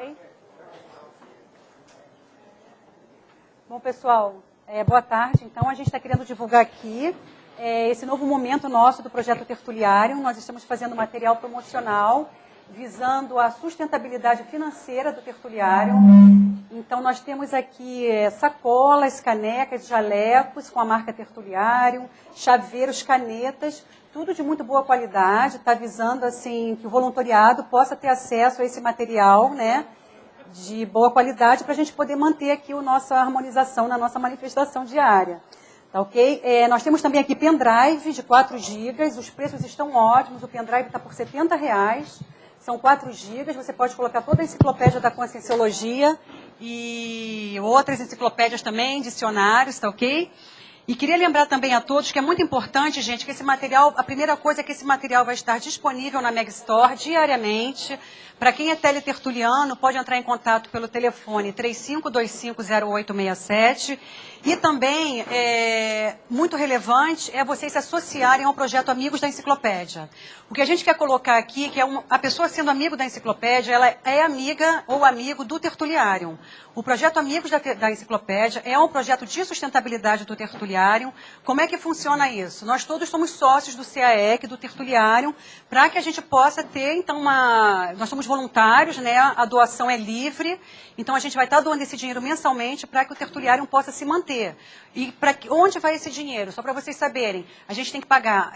Ok? Bom, pessoal, boa tarde. Então, a gente está querendo divulgar aqui esse novo momento nosso do Projeto Tertuliário. Nós estamos fazendo material promocional visando a sustentabilidade financeira do tertuliário. Então, nós temos aqui sacolas, canecas, jalecos com a marca Tertuliário, chaveiros, canetas, tudo de muito boa qualidade. Está visando assim, que o voluntariado possa ter acesso a esse material, né, de boa qualidade, para a gente poder manter aqui a nossa harmonização na nossa manifestação diária. Tá, ok? Nós temos também aqui pendrive de 4 GB, os preços estão ótimos, o pendrive está por R$ 70. São 4 GB, você pode colocar toda a enciclopédia da Conscienciologia e outras enciclopédias também, dicionários, tá ok? E queria lembrar também a todos que é muito importante, gente, que esse material, a primeira coisa é que esse material vai estar disponível na Megastore diariamente. Para quem é teletertuliano, pode entrar em contato pelo telefone 35250867. E também, muito relevante, é vocês se associarem ao projeto Amigos da Enciclopédia. O que a gente quer colocar aqui, que é a pessoa sendo amigo da enciclopédia, ela é amiga ou amigo do tertuliário. O projeto Amigos da Enciclopédia é um projeto de sustentabilidade do tertuliário. Como é que funciona isso? Nós todos somos sócios do CAEC, do tertuliário, para que a gente possa ter, então, nós somos voluntários, né? A doação é livre, então a gente vai estar doando esse dinheiro mensalmente para que o tertuliário possa se manter. E onde vai esse dinheiro? Só para vocês saberem, a gente tem que pagar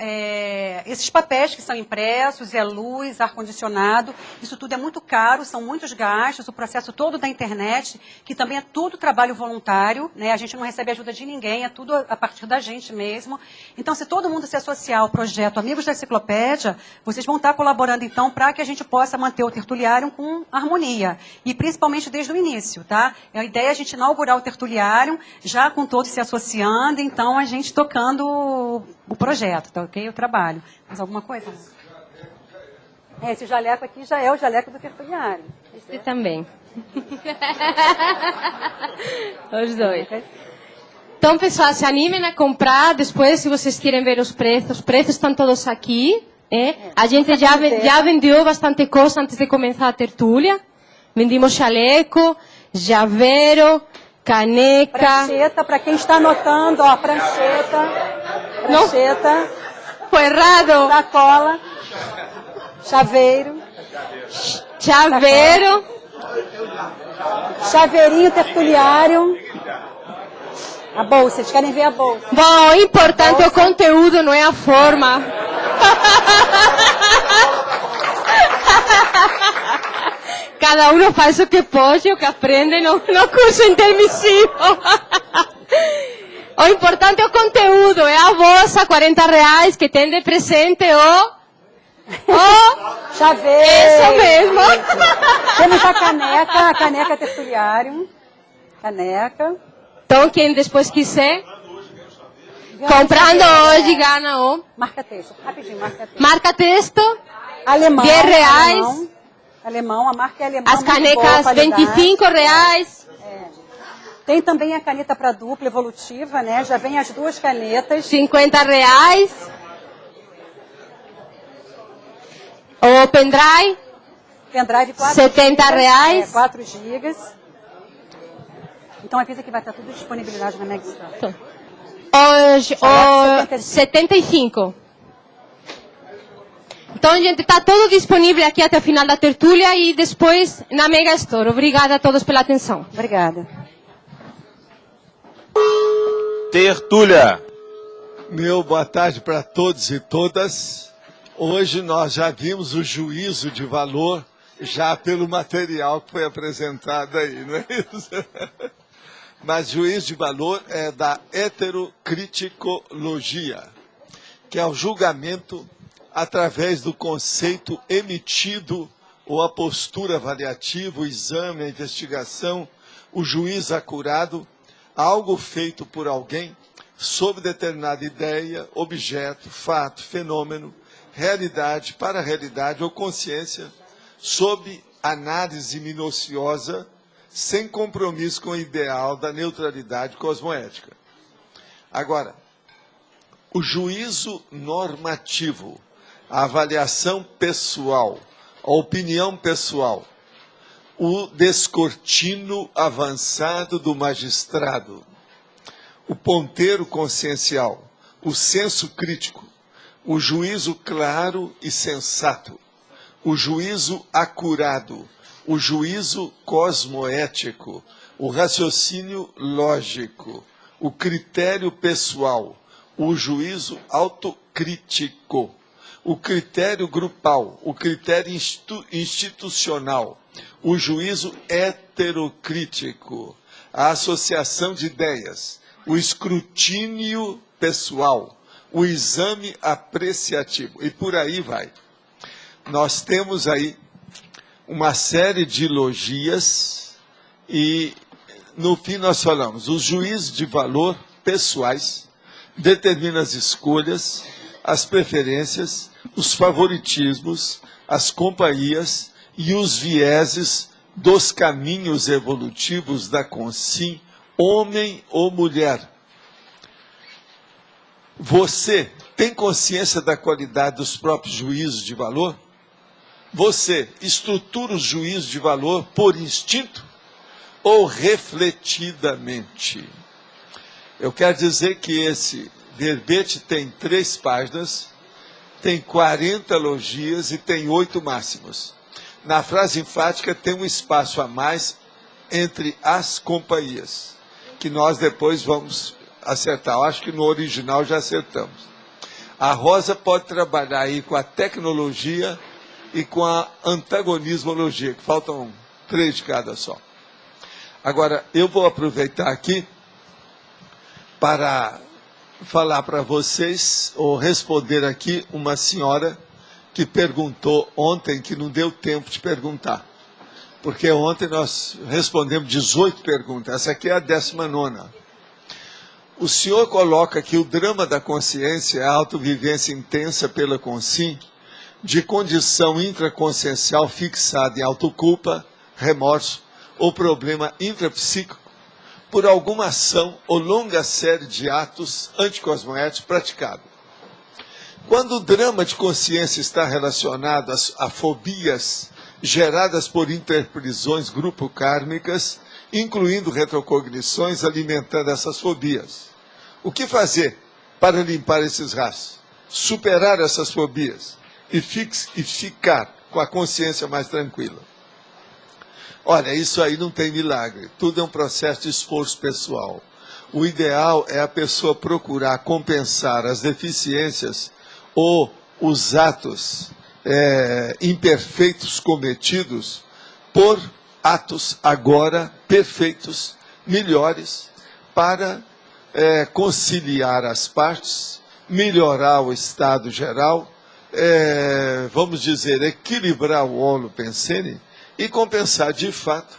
esses papéis que são impressos, luz, ar-condicionado, isso tudo é muito caro, são muitos gastos, o processo todo da internet, que também é tudo trabalho voluntário, né? A gente não recebe ajuda de ninguém, é tudo a partir da gente mesmo. Então, se todo mundo se associar ao projeto Amigos da Enciclopédia, vocês vão estar colaborando, então, para que a gente possa manter o tertuliário com harmonia, e principalmente desde o início, tá? A ideia é a gente inaugurar o tertuliário, já com todos se associando, então a gente tocando o projeto, tá ok? O trabalho. Mais alguma coisa? Esse jaleco aqui já é o jaleco do tertuliário. Esse também. Os dois. Então, pessoal, se animem a comprar. Depois, se vocês querem ver os preços estão todos aqui. A gente já vendeu bastante coisa antes de começar a tertúlia. Vendimos chaleco, chaveiro, caneca. Prancheta, para quem está anotando, ó, prancheta. Foi errado. Sacola, chaveiro. Chaveirinho tertuliário. A bolsa, vocês querem ver a bolsa? Bom, o importante é o conteúdo, não é a forma. Cada um faz o que pode, o que aprende no curso intermissivo. O importante é o conteúdo, é a bolsa, R$40, que tem de presente o chaveiro. Isso mesmo. Temos a caneca tertuliário. Caneca. Então, quem depois quiser, comprando hoje, ganha o... Marca texto, rapidinho, marca texto. Marca texto, alemão, R$10. Alemão, a marca é alemã. As canecas, R$25. Tem também a caneta para dupla evolutiva, né? Já vem as duas canetas. R$50. O pendrive. Pendrive 4 R$70. 4 GB. Então avisa que vai estar tudo disponibilidade na Megastore. Hoje, 75. Então, gente, está tudo disponível aqui até o final da tertúlia e depois na Megastore. Obrigada a todos pela atenção. Obrigada. Tertúlia. Meu boa tarde para todos e todas. Hoje nós já vimos o juízo de valor já pelo material que foi apresentado aí, não é isso? Mas juízo de valor é da heterocriticologia, que é o julgamento através do conceito emitido ou a postura avaliativa, o exame, a investigação, o juízo acurado, algo feito por alguém sobre determinada ideia, objeto, fato, fenômeno, realidade, para-realidade ou consciência, sob análise minuciosa, sem compromisso com o ideal da neutralidade cosmoética. Agora, o juízo normativo, a avaliação pessoal, a opinião pessoal, o descortino avançado do magistrado, o ponteiro consciencial, o senso crítico, o juízo claro e sensato, o juízo acurado, o juízo cosmoético, o raciocínio lógico, o critério pessoal, o juízo autocrítico, o critério grupal, o critério institucional, o juízo heterocrítico, a associação de ideias, o escrutínio pessoal, o exame apreciativo, e por aí vai. Nós temos aí uma série de logias e, no fim, nós falamos, os juízos de valor pessoais determinam as escolhas, as preferências, os favoritismos, as companhias e os vieses dos caminhos evolutivos da consciência, homem ou mulher. Você tem consciência da qualidade dos próprios juízos de valor? Você estrutura os juízos de valor por instinto ou refletidamente? Eu quero dizer que esse verbete tem 3 páginas, tem 40 logias e tem 8 máximos. Na frase enfática tem um espaço a mais entre as companhias, que nós depois vamos acertar. Eu acho que no original já acertamos. A Rosa pode trabalhar aí com a tecnologia e com a antagonismologia, que faltam 3 de cada só. Agora, eu vou aproveitar aqui para falar para vocês, ou responder aqui uma senhora que perguntou ontem, que não deu tempo de perguntar. Porque ontem nós respondemos 18 perguntas, essa aqui é a 19ª. O senhor coloca que o drama da consciência é a autovivência intensa pela consciência, de condição intraconsciencial fixada em autoculpa, remorso ou problema intrapsíquico por alguma ação ou longa série de atos anticosmoéticos praticados. Quando o drama de consciência está relacionado a fobias geradas por interprisões grupo-kármicas, incluindo retrocognições alimentando essas fobias, o que fazer para limpar esses rastros, superar essas fobias e ficar com a consciência mais tranquila? Olha, isso aí não tem milagre, tudo é um processo de esforço pessoal. O ideal é a pessoa procurar compensar as deficiências ou os atos imperfeitos cometidos por atos agora perfeitos, melhores, para conciliar as partes, melhorar o estado geral, vamos dizer, equilibrar o olo pensene e compensar de fato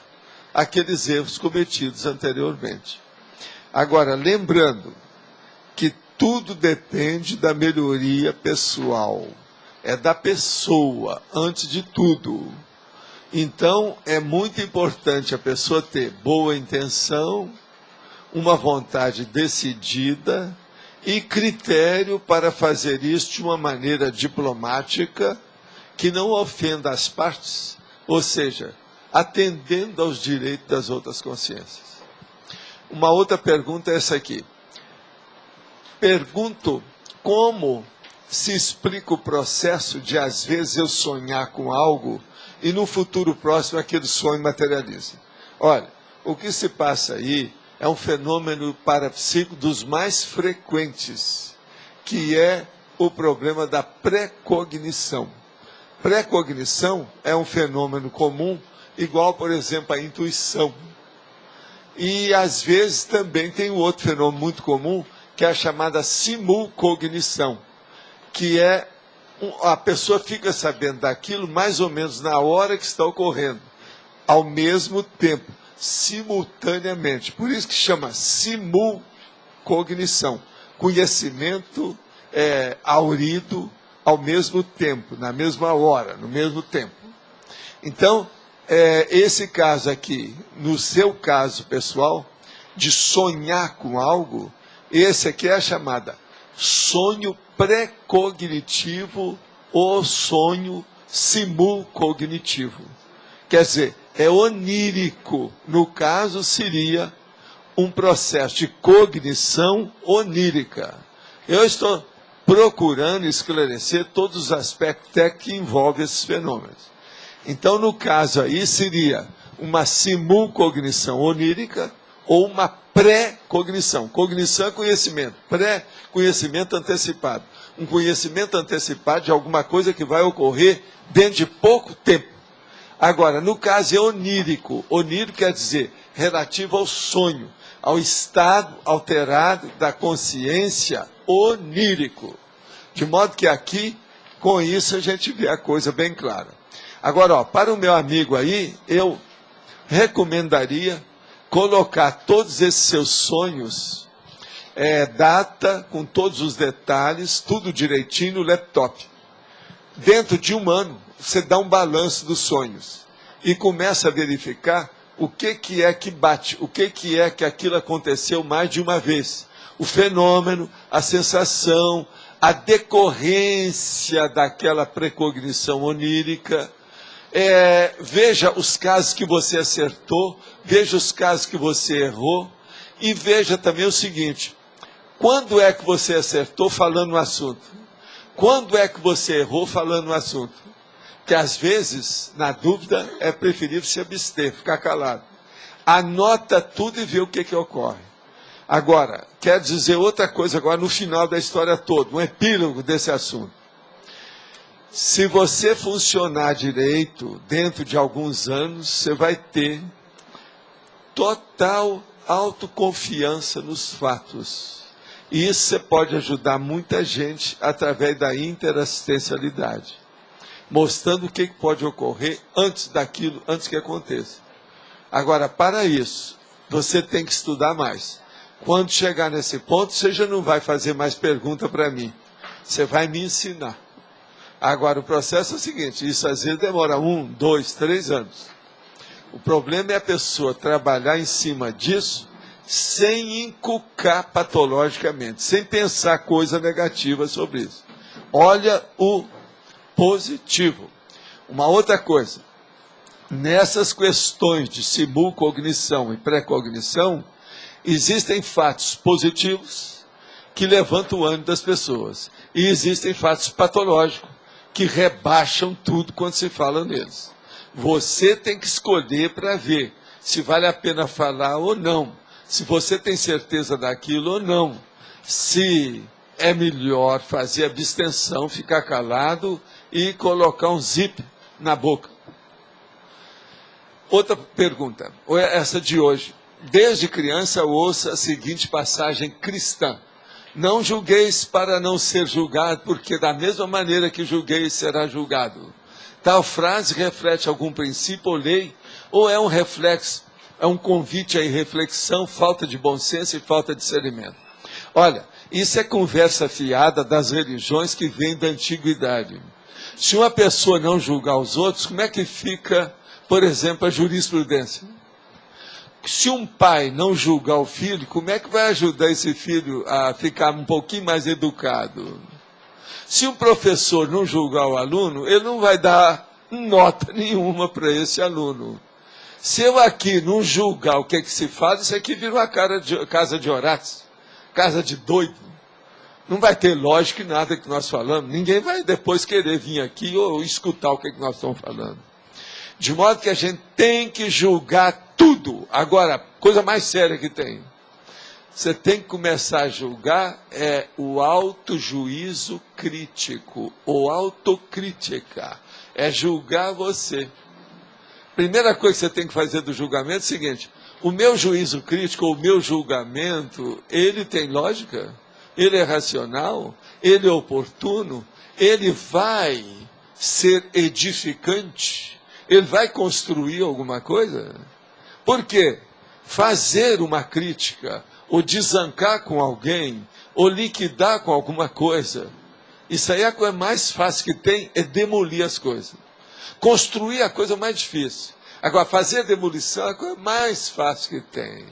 aqueles erros cometidos anteriormente. Agora, lembrando que tudo depende da melhoria pessoal, é da pessoa, antes de tudo. Então, é muito importante a pessoa ter boa intenção, uma vontade decidida e critério para fazer isso de uma maneira diplomática, que não ofenda as partes, ou seja, atendendo aos direitos das outras consciências. Uma outra pergunta é essa aqui. Pergunto como se explica o processo de, às vezes, eu sonhar com algo e no futuro próximo aquele sonho materializa. Olha, o que se passa aí é um fenômeno parapsíquico dos mais frequentes, que é o problema da precognição. Precognição é um fenômeno comum, igual, por exemplo, a intuição. E, às vezes, também tem um outro fenômeno muito comum, que é a chamada simulcognição, que é a pessoa fica sabendo daquilo mais ou menos na hora que está ocorrendo, ao mesmo tempo, simultaneamente. Por isso que chama simulcognição, conhecimento aurido ao mesmo tempo, na mesma hora, no mesmo tempo. Então, esse caso aqui, no seu caso pessoal, de sonhar com algo, esse aqui é a chamada sonho pré-cognitivo ou sonho simulcognitivo. Quer dizer, é onírico. No caso, seria um processo de cognição onírica. Eu estou procurando esclarecer todos os aspectos que envolvem esses fenômenos. Então, no caso aí, seria uma simulcognição onírica ou uma pré-cognição. Cognição é conhecimento, pré-conhecimento antecipado. Um conhecimento antecipado de alguma coisa que vai ocorrer dentro de pouco tempo. Agora, no caso é onírico. Onírico quer dizer relativo ao sonho, ao estado alterado da consciência onírico. De modo que aqui, com isso, a gente vê a coisa bem clara. Agora, ó, para o meu amigo aí, eu recomendaria colocar todos esses seus sonhos, data, com todos os detalhes, tudo direitinho no laptop. Dentro de um ano, você dá um balanço dos sonhos e começa a verificar o que é que bate, o que é que aquilo aconteceu mais de uma vez. O fenômeno, a sensação, a decorrência daquela precognição onírica. Veja os casos que você acertou, veja os casos que você errou, e veja também o seguinte: quando é que você acertou falando no assunto? Quando é que você errou falando no assunto? Que às vezes, na dúvida, é preferível se abster, ficar calado. Anota tudo e vê o que ocorre. Agora, quero dizer outra coisa agora no final da história toda, um epílogo desse assunto. Se você funcionar direito, dentro de alguns anos, você vai ter total autoconfiança nos fatos. E isso você pode ajudar muita gente através da interassistencialidade, mostrando o que pode ocorrer antes daquilo, antes que aconteça. Agora, para isso, você tem que estudar mais. Quando chegar nesse ponto, você já não vai fazer mais pergunta para mim. Você vai me ensinar. Agora, o processo é o seguinte, isso às vezes demora 1, 2, 3 anos. O problema é a pessoa trabalhar em cima disso sem inculcar patologicamente, sem pensar coisa negativa sobre isso. Olha o positivo. Uma outra coisa, nessas questões de simulcognição e pré-cognição, existem fatos positivos que levantam o ânimo das pessoas. E existem fatos patológicos que rebaixam tudo quando se fala neles. Você tem que escolher para ver se vale a pena falar ou não. Se você tem certeza daquilo ou não. Se é melhor fazer abstenção, ficar calado e colocar um zip na boca. Outra pergunta, essa de hoje. Desde criança ouço a seguinte passagem cristã: não julgueis para não ser julgado, porque da mesma maneira que julgueis será julgado. Tal frase reflete algum princípio ou lei, ou é um reflexo, é um convite à irreflexão, falta de bom senso e falta de discernimento? Olha, isso é conversa fiada das religiões que vêm da antiguidade. Se uma pessoa não julgar os outros, como é que fica, por exemplo, a jurisprudência? Se um pai não julgar o filho, como é que vai ajudar esse filho a ficar um pouquinho mais educado? Se um professor não julgar o aluno, ele não vai dar nota nenhuma para esse aluno. Se eu aqui não julgar o que se faz, isso aqui vira uma casa de Horácio, casa de doido. Não vai ter lógica em nada que nós falamos. Ninguém vai depois querer vir aqui ou escutar o que nós estamos falando. De modo que a gente tem que julgar tudo. Agora, coisa mais séria que tem. Você tem que começar a julgar o autojuízo crítico, ou autocrítica. É julgar você. Primeira coisa que você tem que fazer do julgamento é o seguinte: o meu juízo crítico, ou o meu julgamento, ele tem lógica? Ele é racional? Ele é oportuno? Ele vai ser edificante? Ele vai construir alguma coisa? Por quê? Fazer uma crítica, ou desancar com alguém, ou liquidar com alguma coisa, isso aí é a coisa mais fácil que tem, é demolir as coisas. Construir é a coisa mais difícil. Agora, fazer a demolição é a coisa mais fácil que tem.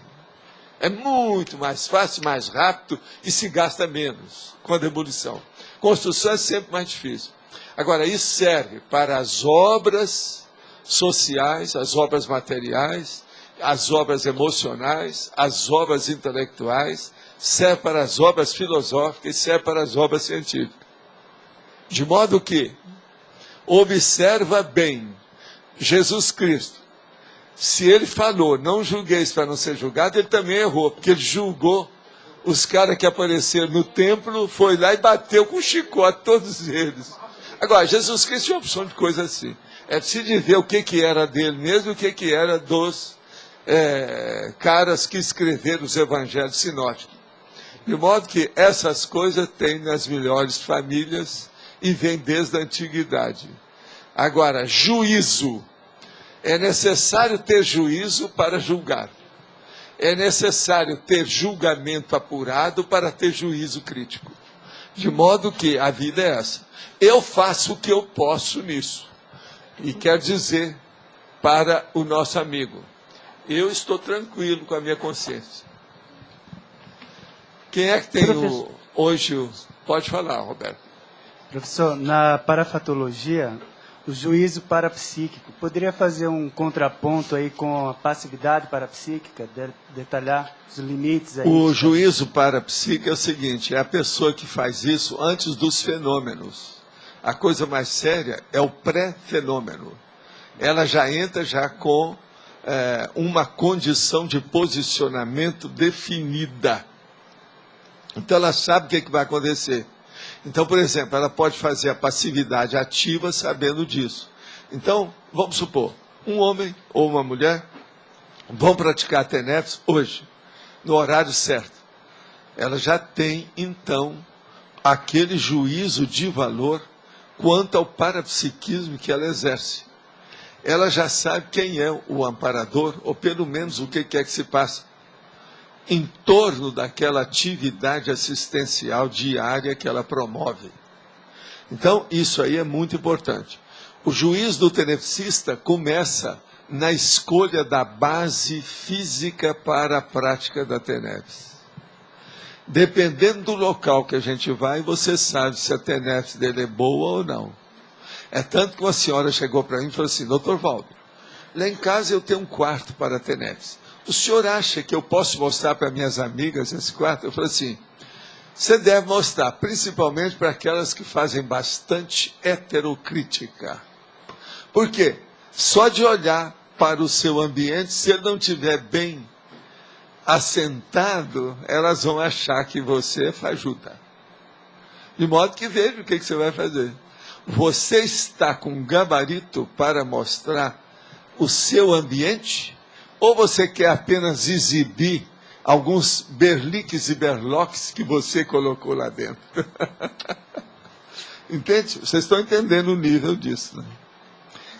É muito mais fácil, mais rápido e se gasta menos com a demolição. Construção é sempre mais difícil. Agora, isso serve para as obras sociais, as obras materiais, as obras emocionais, as obras intelectuais, serve para as obras filosóficas e serve para as obras científicas. De modo que, observa bem, Jesus Cristo, se ele falou, não julgueis para não ser julgado, ele também errou, porque ele julgou os caras que apareceram no templo, foi lá e bateu com chicote todos eles. Agora, Jesus Cristo tinha uma opção de coisa assim. É preciso ver o que era dele mesmo, o que era dos caras que escreveram os evangelhos sinóticos. De modo que essas coisas tem nas melhores famílias e vem desde a antiguidade. Agora, juízo. É necessário ter juízo para julgar. É necessário ter julgamento apurado para ter juízo crítico. De modo que a vida é essa. Eu faço o que eu posso nisso. E quer dizer para o nosso amigo, eu estou tranquilo com a minha consciência. Quem é que tem hoje... Pode falar, Roberto. Professor, na parafatologia, o juízo parapsíquico, poderia fazer um contraponto aí com a passividade parapsíquica, detalhar os limites aí? O juízo parapsíquico é o seguinte, é a pessoa que faz isso antes dos fenômenos. A coisa mais séria é o pré-fenômeno. Ela já entra com uma condição de posicionamento definida. Então ela sabe o que vai acontecer. Então, por exemplo, ela pode fazer a passividade ativa sabendo disso. Então, vamos supor, um homem ou uma mulher vão praticar TENEPS hoje, no horário certo. Ela já tem, então, aquele juízo de valor quanto ao parapsiquismo que ela exerce. Ela já sabe quem é o amparador, ou pelo menos o que quer que se passa em torno daquela atividade assistencial diária que ela promove. Então, isso aí é muito importante. O juízo do tenepsista começa na escolha da base física para a prática da TENEPS. Dependendo do local que a gente vai, você sabe se a TENEPS dele é boa ou não. É tanto que uma senhora chegou para mim e falou assim, Dr. Valdo, lá em casa eu tenho um quarto para a TENEPS. O senhor acha que eu posso mostrar para minhas amigas esse quarto? Eu falei assim, você deve mostrar, principalmente para aquelas que fazem bastante heterocrítica. Por quê? Só de olhar para o seu ambiente, se ele não estiver bem assentado, elas vão achar que você é fajuta. De modo que veja o que você vai fazer. Você está com gabarito para mostrar o seu ambiente? Ou você quer apenas exibir alguns berliques e berloques que você colocou lá dentro? Entende? Vocês estão entendendo o nível disso, né?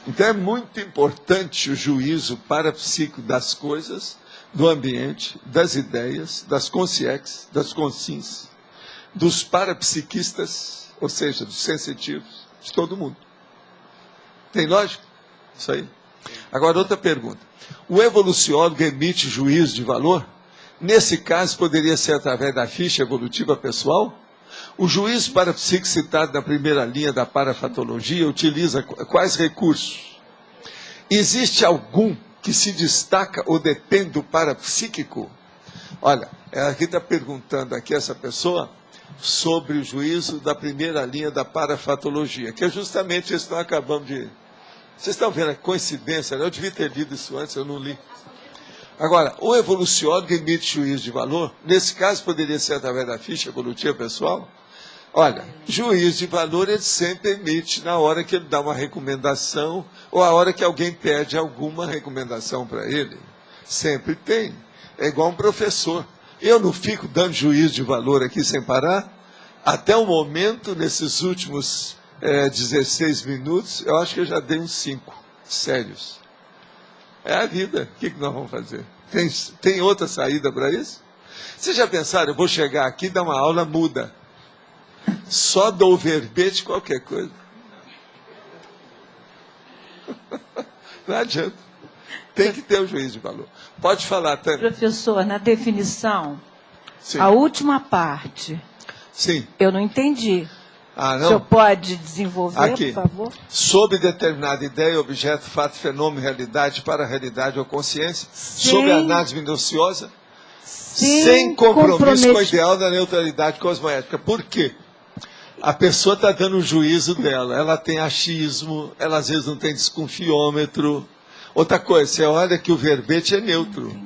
Então é muito importante o juízo parapsíquico das coisas, do ambiente, das ideias, das consciências, das consciências, dos parapsiquistas, ou seja, dos sensitivos, de todo mundo. Tem lógica? Isso aí. Agora, outra pergunta. O evoluciólogo emite juízo de valor? Nesse caso, poderia ser através da ficha evolutiva pessoal? O juízo parapsíquico citado na primeira linha da parafatologia utiliza quais recursos? Existe algum que se destaca ou depende do parapsíquico? Olha, aqui está perguntando aqui essa pessoa sobre o juízo da primeira linha da parafatologia, que é justamente isso que nós acabamos de... Vocês estão vendo a coincidência, né? Eu devia ter lido isso antes, eu não li. Agora, o evoluciólogo emite juízo de valor, nesse caso poderia ser através da ficha evolutiva pessoal? Olha, juízo de valor ele sempre emite na hora que ele dá uma recomendação, ou a hora que alguém pede alguma recomendação para ele. Sempre tem. É igual um professor. Eu não fico dando juízo de valor aqui sem parar. Até o momento, nesses últimos 16 minutos, eu acho que eu já dei uns 5 sérios. É a vida. O que nós vamos fazer? Tem outra saída para isso? Vocês já pensaram, eu vou chegar aqui e dar uma aula muda. Só dou verbete qualquer coisa. Não adianta. Tem que ter o juízo de valor. Pode falar, Tânia. Professor, na definição, Sim. a última parte, Sim. eu não entendi. Ah, O senhor não? pode desenvolver, Aqui. por favor? Sob determinada ideia, objeto, fato, fenômeno, realidade, para a realidade ou consciência, Sem- sob análise minuciosa, Sem sem compromisso com o comprometi- ideal da neutralidade cosmoética. Por quê? A pessoa está dando o juízo dela, ela tem achismo, ela às vezes não tem desconfiômetro. Outra coisa, você olha que o verbete é neutro.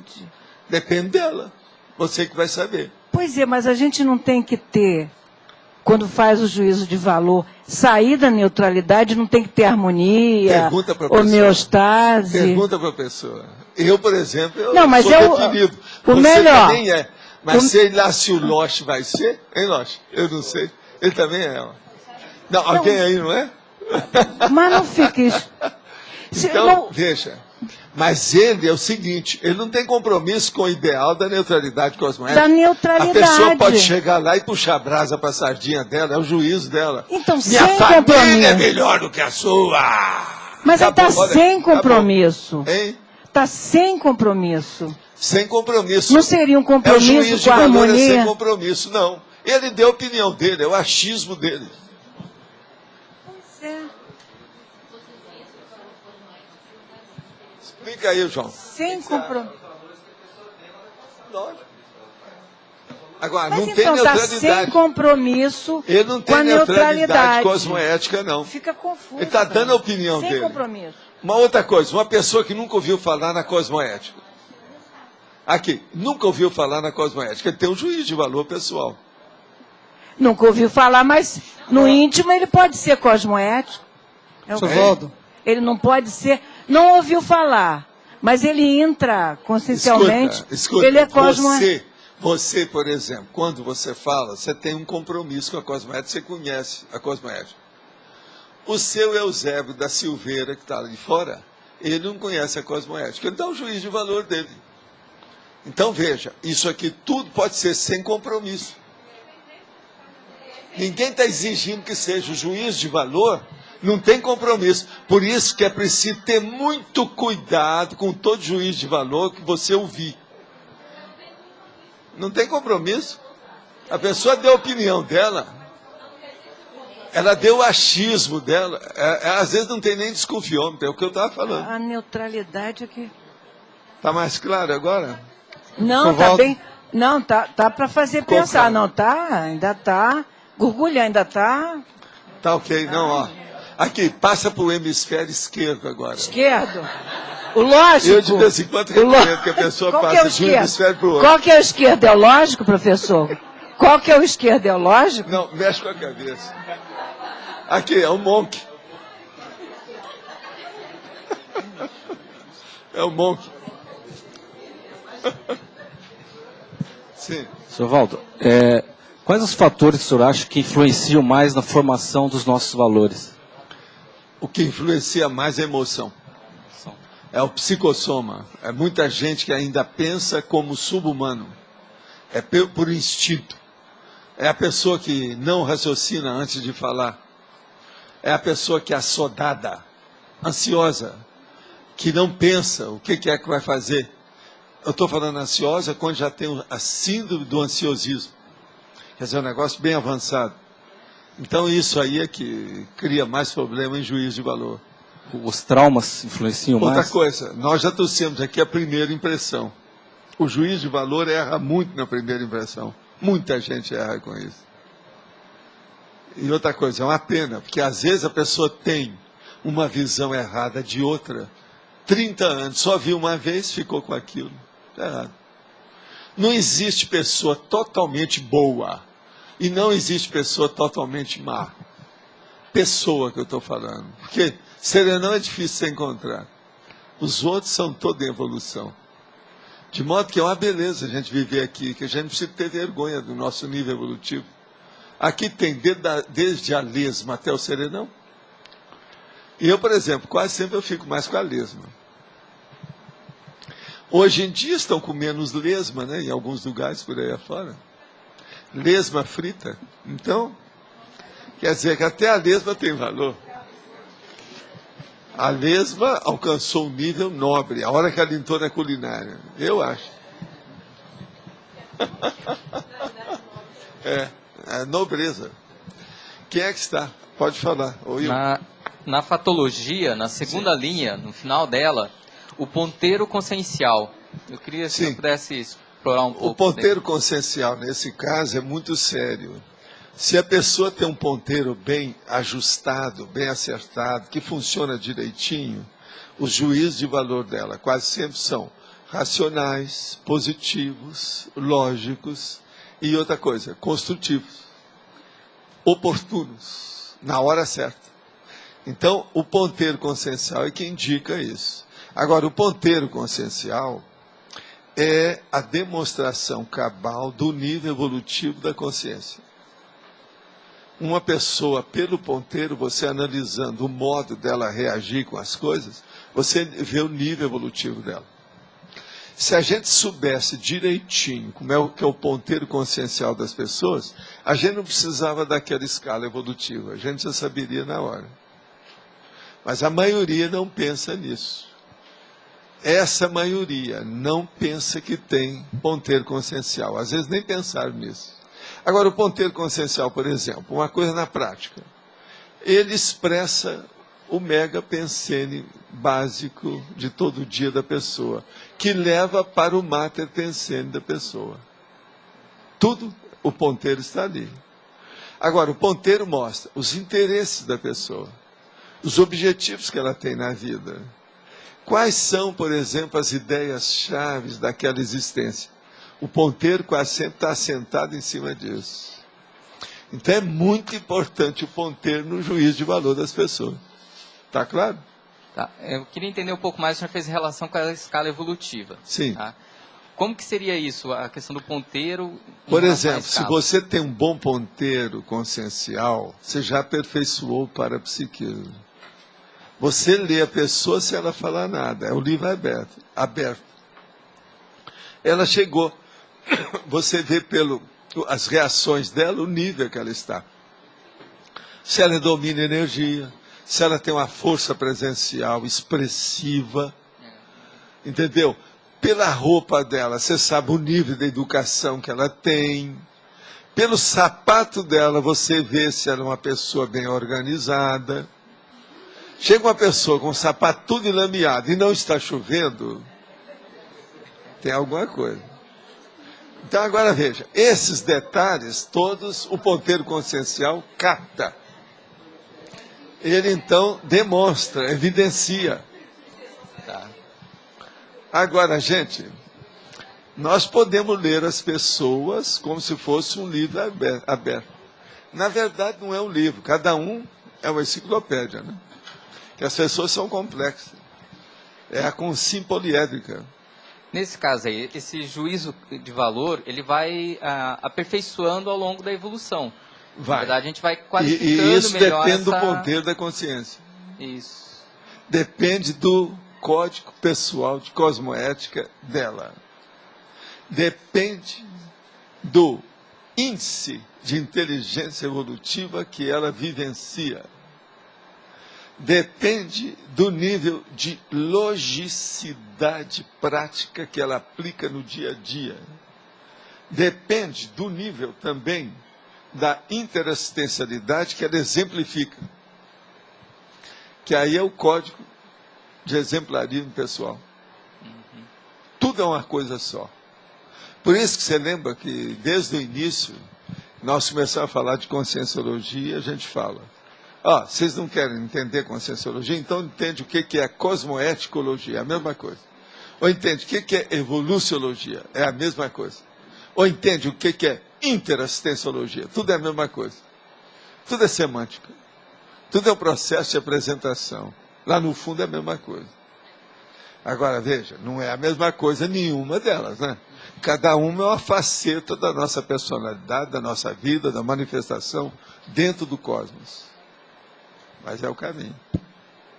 Depende dela. Você que vai saber. Pois é, mas a gente não tem que ter, quando faz o juízo de valor, sair da neutralidade, não tem que ter harmonia, Pergunta pra pessoa. homeostase. Pergunta para a pessoa. Eu, por exemplo, eu Não, mas sou eu- definido. o Você melhor. também é. Mas sei lá se o Loche vai ser, hein, Loche? Eu não sei. Ele também é. Ó. Não, alguém aí não é? Mas não fique... Se- Então, não- veja. Mas ele é o seguinte, ele não tem compromisso com o ideal da neutralidade cosmoética. Da neutralidade. A pessoa pode chegar lá e puxar a brasa para a sardinha dela, é o juízo dela. Então, Minha sem família compromisso. é melhor do que a sua. Mas ele está Acabou, olha, sem acabou. compromisso. Hein? Está sem compromisso. Sem compromisso. Não seria um É o compromisso juiz de com a valor, é sem harmonia? compromisso, não. Ele deu a opinião dele, é o achismo dele. Explica aí, João. Sem compromisso. Lógico. Agora, Mas não tem então está sem neutralidade. compromisso Ele não com a tem neutralidade neutralidade. cosmoética, não. Fica confuso. Ele está dando a opinião sem dele. compromisso. Uma outra coisa, uma pessoa que nunca ouviu falar na cosmoética. Aqui, nunca ouviu falar na cosmoética. Ele tem um juízo de valor pessoal. Nunca ouviu falar, mas no íntimo ele pode ser cosmoético. É o quê? Valdo. Ele não pode ser... Não ouviu falar, mas ele entra consciencialmente. Escuta, ele é cosmoético. Você, por exemplo, quando você fala, você tem um compromisso com a cosmoética, você conhece a cosmoética. O seu Eusébio da Silveira, que está ali fora, ele não conhece a cosmoética, ele dá o juízo de valor dele. Então, veja, isso aqui tudo pode ser sem compromisso. Ninguém está exigindo que seja o juízo de valor, não tem compromisso. Por isso que é preciso ter muito cuidado com todo juízo de valor que você ouvir. Não tem compromisso. A pessoa deu a opinião dela, ela deu o achismo dela, às vezes não tem nem desconfiômetro, é o que eu estava falando. A neutralidade aqui. Está mais claro agora? Não, tá bem. Não, tá para fazer Qual pensar. foi? Não, tá, ainda tá. Gorgulha ainda tá. Tá ok, não, ó. Aqui, passa para o hemisfério esquerdo agora. Esquerdo. O lógico. Eu de vez em quando O recomendo que a pessoa Qual que é o passe de um esquerdo? hemisfério para o outro. Qual que é o esquerdo? É o lógico, professor? Qual que é o esquerdo? É o lógico? Não, mexe com a cabeça. Aqui, é o Monk. É o Monk. Sim. Sr. Valdo, quais os fatores que o senhor acha que influenciam mais na formação dos nossos valores? O que influencia mais é a emoção. É o psicossoma. É muita gente que ainda pensa como sub-humano. É por instinto. É a pessoa que não raciocina antes de falar. É a pessoa que é assodada, ansiosa, que não pensa o que é que vai fazer. Eu estou falando ansiosa quando já tem a síndrome do ansiosismo. Quer dizer, um negócio bem avançado. Então isso aí é que cria mais problema em juízo de valor. Os traumas influenciam Outra mais? coisa, nós já trouxemos aqui a primeira impressão. O juiz de valor erra muito na primeira impressão. Muita gente erra com isso. E outra coisa, é uma pena, porque às vezes a pessoa tem uma visão errada de outra. 30 anos, só viu uma vez, ficou com aquilo. Está errado. Não existe pessoa totalmente boa. E não existe pessoa totalmente má. Pessoa que eu estou falando. Porque serenão é difícil de encontrar. Os outros são toda em evolução. De modo que é uma beleza a gente viver aqui, que a gente não precisa ter vergonha do nosso nível evolutivo. Aqui tem desde a lesma até o serenão. E eu, por exemplo, quase sempre eu fico mais com a lesma. Hoje em dia estão com menos lesma, né, em alguns lugares por aí afora. Lesma frita. Então, quer dizer que até a lesma tem valor. A lesma alcançou um nível nobre, a hora que ela entrou na culinária. Eu acho. É nobreza. Quem é que está? Pode falar. Ou eu. Na fatologia, na segunda linha, no final dela, o ponteiro consciencial. Eu queria que você pudesse explorar um pouco. O ponteiro consciencial, nesse caso, é muito sério. Se a pessoa tem um ponteiro bem ajustado, bem acertado, que funciona direitinho, os juízos de valor dela quase sempre são racionais, positivos, lógicos e outra coisa, construtivos, oportunos, na hora certa. Então, o ponteiro consciencial é que indica isso. Agora, o ponteiro consciencial é a demonstração cabal do nível evolutivo da consciência. Uma pessoa, pelo ponteiro, você analisando o modo dela reagir com as coisas, você vê o nível evolutivo dela. Se a gente soubesse direitinho como é que é o ponteiro consciencial das pessoas, a gente não precisava daquela escala evolutiva, a gente já saberia na hora. Mas a maioria não pensa nisso. Essa maioria não pensa que tem ponteiro consciencial, às vezes nem pensaram nisso. Agora, o ponteiro consciencial, por exemplo, uma coisa na prática, ele expressa o mega pensene básico de todo dia da pessoa, que leva para o mater pensene da pessoa. Tudo, o ponteiro está ali. Agora, o ponteiro mostra os interesses da pessoa, os objetivos que ela tem na vida. Quais são, por exemplo, as ideias-chave daquela existência? O ponteiro quase sempre está assentado em cima disso. Então é muito importante o ponteiro no juízo de valor das pessoas. Está claro? Tá. Eu queria entender um pouco mais, o senhor fez relação com a escala evolutiva. Sim. Tá? Como que seria isso, a questão do ponteiro? Por exemplo, se você tem um bom ponteiro consciencial, você já aperfeiçoou o parapsiquismo. Você lê a pessoa sem ela falar nada, é o livro aberto. Ela chegou, você vê as reações dela, o nível que ela está. Se ela domina energia, se ela tem uma força presencial expressiva, entendeu? Pela roupa dela, você sabe o nível de educação que ela tem. Pelo sapato dela, você vê se ela é uma pessoa bem organizada. Chega uma pessoa com o sapato tudo enlameado e não está chovendo, tem alguma coisa. Então, agora veja, esses detalhes todos o ponteiro consciencial capta. Ele, então, demonstra, evidencia. Tá. Agora, gente, nós podemos ler as pessoas como se fosse um livro aberto. Na verdade, não é um livro, cada um é uma enciclopédia, né? Que as pessoas são complexas. É a consim poliédrica. Nesse caso aí, esse juízo de valor, ele vai aperfeiçoando ao longo da evolução. Vai. Na verdade, a gente vai qualificando e isso melhor depende do ponteiro da consciência. Isso. Depende do código pessoal de cosmoética dela. Depende do índice de inteligência evolutiva que ela vivencia. Depende do nível de logicidade prática que ela aplica no dia a dia. Depende do nível também da interassistencialidade que ela exemplifica. Que aí é o código de exemplarismo pessoal. Tudo é uma coisa só. Por isso que você lembra que, desde o início, nós começamos a falar de conscienciologia, a gente fala, vocês não querem entender conscienciologia? Então entende o que é cosmoeticologia, é a mesma coisa. Ou entende o que é evoluciologia, é a mesma coisa. Ou entende o que é interassistenciologia, tudo é a mesma coisa. Tudo é semântica. Tudo é um processo de apresentação. Lá no fundo é a mesma coisa. Agora, veja, não é a mesma coisa nenhuma delas, né? Cada uma é uma faceta da nossa personalidade, da nossa vida, da manifestação dentro do cosmos. Mas é o caminho.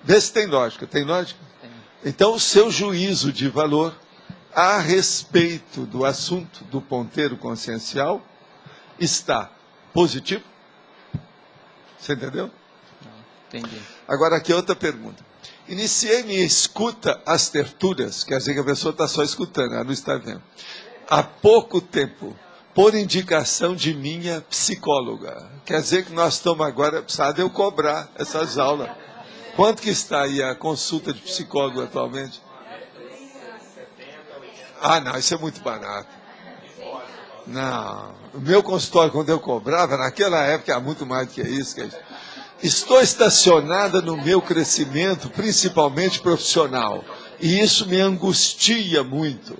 Vê se tem lógica. Tem lógica? Tem. Então, o seu juízo de valor a respeito do assunto do ponteiro consciencial está positivo? Você entendeu? Entendi. Agora, aqui outra pergunta. Iniciei minha escuta às tertúlias, quer dizer que a pessoa está só escutando, ela não está vendo. Há pouco tempo, por indicação de minha psicóloga. Quer dizer que nós estamos agora, precisando eu cobrar essas aulas. Quanto que está aí a consulta de psicólogo atualmente? Ah, não, isso é muito barato. Não, o meu consultório, quando eu cobrava, naquela época, era muito mais do que isso. Estou estacionada no meu crescimento, principalmente profissional, e isso me angustia muito.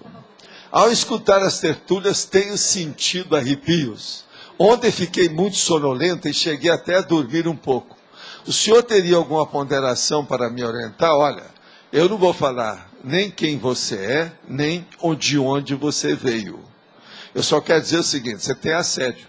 Ao escutar as tertúlias, tenho sentido arrepios. Ontem fiquei muito sonolenta e cheguei até a dormir um pouco. O senhor teria alguma ponderação para me orientar? Olha, eu não vou falar nem quem você é, nem de onde você veio. Eu só quero dizer o seguinte, você tem assédio.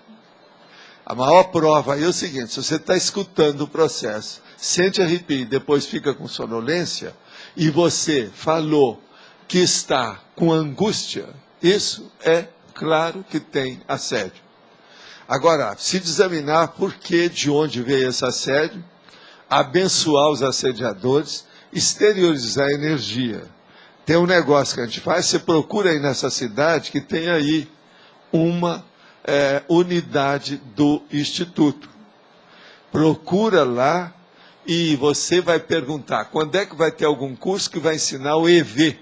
A maior prova aí é o seguinte, se você está escutando o processo, sente arrepio e depois fica com sonolência, e você falou que está com angústia, isso é claro que tem assédio. Agora, se examinar por que, de onde veio esse assédio, abençoar os assediadores, exteriorizar a energia. Tem um negócio que a gente faz, você procura aí nessa cidade que tem aí uma unidade do Instituto. Procura lá e você vai perguntar, quando é que vai ter algum curso que vai ensinar o EV?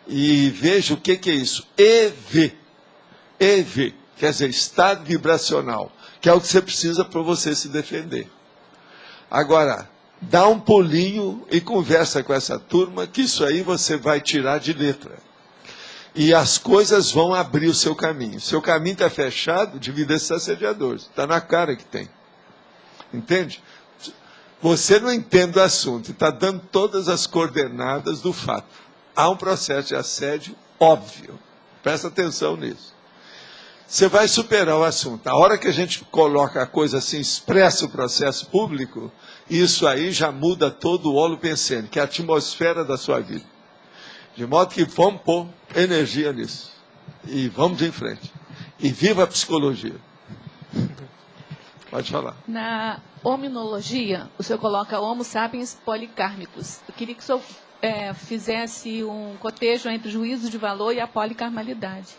E veja o que é isso. EV. EV, quer dizer, estado vibracional, que é o que você precisa para você se defender. Agora, dá um pulinho e conversa com essa turma, que isso aí você vai tirar de letra. E as coisas vão abrir o seu caminho. Seu caminho está fechado devido a esses assediadores. Está na cara que tem. Entende? Você não entende o assunto, está dando todas as coordenadas do fato. Há um processo de assédio óbvio. Presta atenção nisso. Você vai superar o assunto. A hora que a gente coloca a coisa assim, expressa o processo público, isso aí já muda todo o holopensene, que é a atmosfera da sua vida. De modo que vamos pôr energia nisso. E vamos em frente. E viva a psicologia. Pode falar. Na hominologia, o senhor coloca Homo sapiens policármicos. Eu queria que o senhor fizesse um cotejo entre o juízo de valor e a policarmalidade.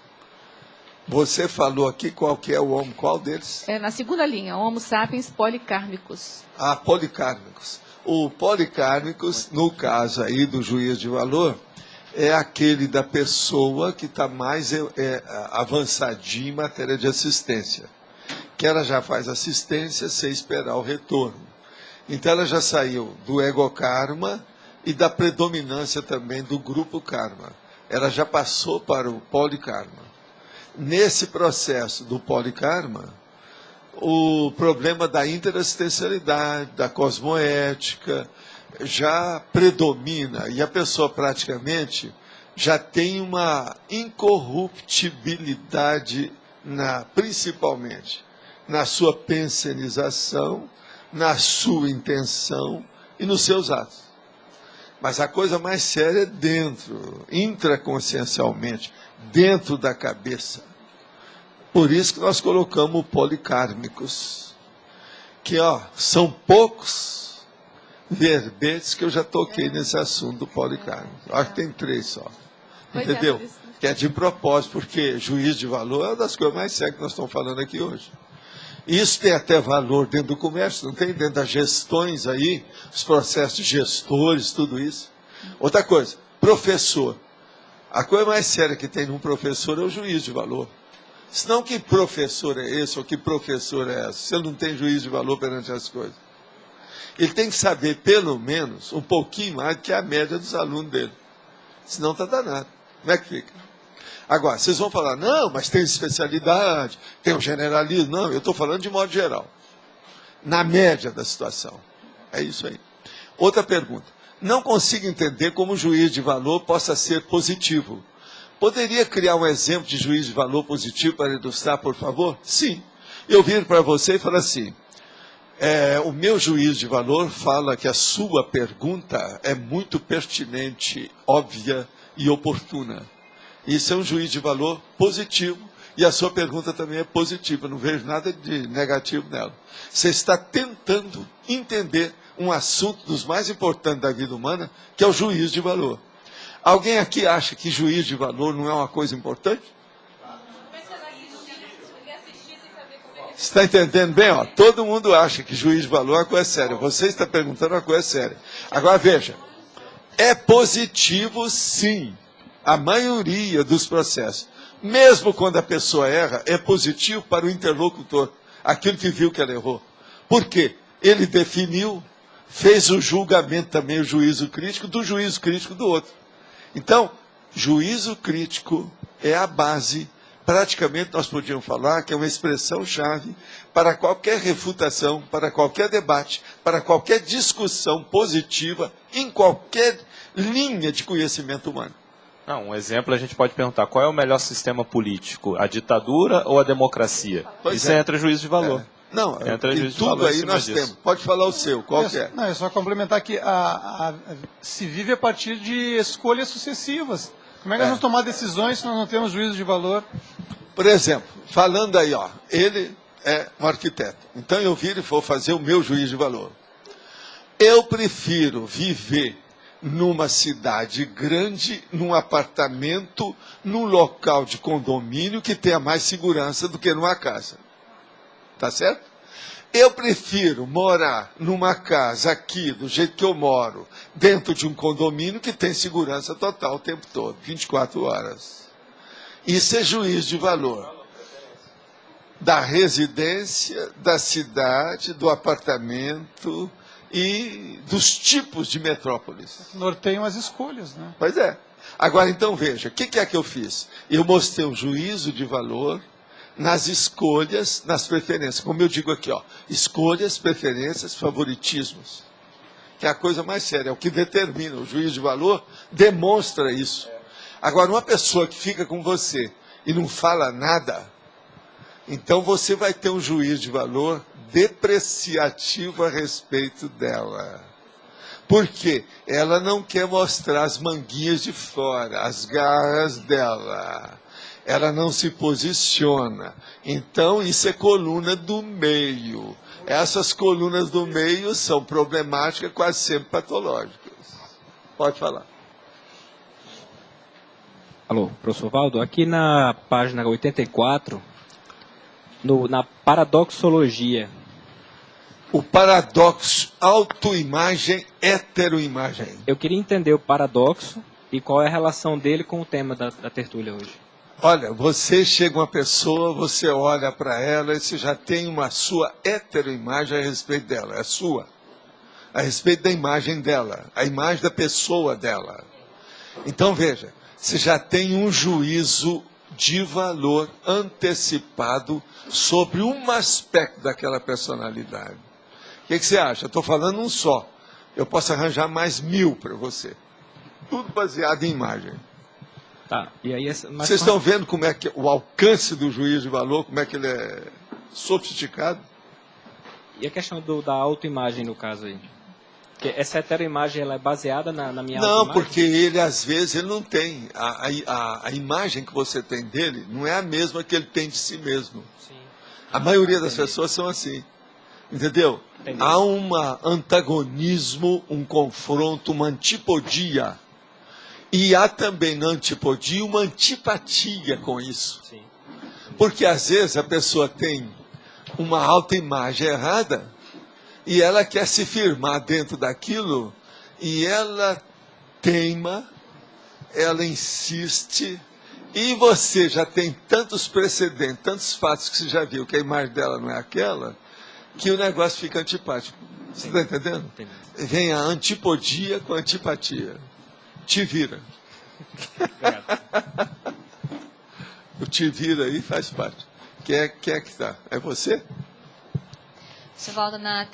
Você falou aqui qual que é o homo, qual deles? Na segunda linha, Homo sapiens policármicos. Ah, policármicos. O policármicos, no caso aí do juízo de valor, é aquele da pessoa que está mais avançadinha em matéria de assistência. Que ela já faz assistência sem esperar o retorno. Então ela já saiu do ego-karma e da predominância também do grupo karma. Ela já passou para o polikarma. Nesse processo do polikarma, o problema da interassistencialidade, da cosmoética, já predomina e a pessoa praticamente já tem uma incorruptibilidade, principalmente na sua pensenização, na sua intenção e nos seus atos. Mas a coisa mais séria é dentro, intraconsciencialmente, dentro da cabeça. Por isso que nós colocamos o policármicos, que são poucos verbetes que eu já toquei nesse assunto do policármico. Acho que tem 3 só. Entendeu? Que é de propósito, porque juízo de valor é uma das coisas mais sérias que nós estamos falando aqui hoje. Isso tem até valor dentro do comércio, não tem? Dentro das gestões aí, os processos de gestores, tudo isso. Outra coisa, professor. A coisa mais séria que tem num professor é o juízo de valor. Senão, que professor é esse ou que professor é essa? Se ele não tem juízo de valor perante as coisas. Ele tem que saber, pelo menos, um pouquinho mais do que a média dos alunos dele. Senão está danado. Como é que fica? Agora, vocês vão falar, não, mas tem especialidade, tem o generalismo. Não, eu estou falando de modo geral. Na média da situação. É isso aí. Outra pergunta. Não consigo entender como o juízo de valor possa ser positivo. Poderia criar um exemplo de juízo de valor positivo para ilustrar, por favor? Sim. Eu viro para você e falo assim, o meu juízo de valor fala que a sua pergunta é muito pertinente, óbvia e oportuna. Isso é um juízo de valor positivo e a sua pergunta também é positiva, não vejo nada de negativo nela. Você está tentando entender um assunto dos mais importantes da vida humana, que é o juízo de valor. Alguém aqui acha que juízo de valor não é uma coisa importante? Você está entendendo bem? Ó, todo mundo acha que juiz de valor é uma coisa séria. Você está perguntando uma coisa séria. Agora, veja. É positivo, sim, a maioria dos processos. Mesmo quando a pessoa erra, é positivo para o interlocutor, aquilo que viu que ela errou. Por quê? Ele definiu, fez o julgamento também, o juízo crítico, do juízo crítico do outro. Então, juízo crítico é a base, praticamente nós podíamos falar que é uma expressão-chave para qualquer refutação, para qualquer debate, para qualquer discussão positiva, em qualquer linha de conhecimento humano. Não, um exemplo a gente pode perguntar, qual é o melhor sistema político, a ditadura ou a democracia? Isso entra juízo de valor. É. Não, entra juízo de tudo valor aí nós temos. Pode falar o seu, qual que é? Não, é só complementar que se vive a partir de escolhas sucessivas. Como é que nós vamos tomar decisões se nós não temos juízo de valor? Por exemplo, falando aí, ó, ele é um arquiteto. Então eu viro e vou fazer o meu juízo de valor. Eu prefiro viver numa cidade grande, num apartamento, num local de condomínio que tenha mais segurança do que numa casa. Tá certo? Eu prefiro morar numa casa aqui, do jeito que eu moro, dentro de um condomínio que tem segurança total o tempo todo, 24 horas. Isso é juízo de valor. Da residência, da cidade, do apartamento e dos tipos de metrópoles. Norteiam as escolhas, né? Pois é. Agora, então, veja, o que é que eu fiz? Eu mostrei um juízo de valor nas escolhas, nas preferências. Como eu digo aqui, ó, escolhas, preferências, favoritismos. Que é a coisa mais séria, é o que determina. O juízo de valor demonstra isso. Agora, uma pessoa que fica com você e não fala nada, então você vai ter um juízo de valor depreciativo a respeito dela. Por quê? Ela não quer mostrar as manguinhas de fora, as garras dela. Ela não se posiciona. Então, isso é coluna do meio. Essas colunas do meio são problemáticas, quase sempre patológicas. Pode falar. Alô, professor Valdo, aqui na página 84, na paradoxologia. O paradoxo, autoimagem, heteroimagem. Eu queria entender o paradoxo e qual é a relação dele com o tema da tertúlia hoje. Olha, você chega uma pessoa, você olha para ela e você já tem uma sua heteroimagem a respeito dela, é sua. A respeito da imagem dela, a imagem da pessoa dela. Então, veja, você já tem um juízo de valor antecipado sobre um aspecto daquela personalidade. O que você acha? Estou falando um só. Eu posso arranjar mais 1000 para você. Tudo baseado em imagem. Tá. E aí, vocês estão vendo como é que o alcance do juízo de valor, como é que ele é sofisticado? E a questão da autoimagem, no caso aí? Porque essa heteroimagem, ela é baseada na minha autoimagem? Não, porque ele, às vezes, ele não tem. A imagem que você tem dele não é a mesma que ele tem de si mesmo. Sim. A maioria das pessoas são assim. Entendeu? Entendi. Há um antagonismo, um confronto, uma antipodia. E há também na antipodia uma antipatia com isso. Sim. Porque às vezes a pessoa tem uma autoimagem errada e ela quer se firmar dentro daquilo e ela teima, ela insiste e você já tem tantos precedentes, tantos fatos que você já viu que a imagem dela não é aquela, que o negócio fica antipático. Você está entendendo? Entendi. Vem a antipodia com a antipatia. Te vira. O te vira aí faz parte. Quem é que está? É você? Sr. Valdo, na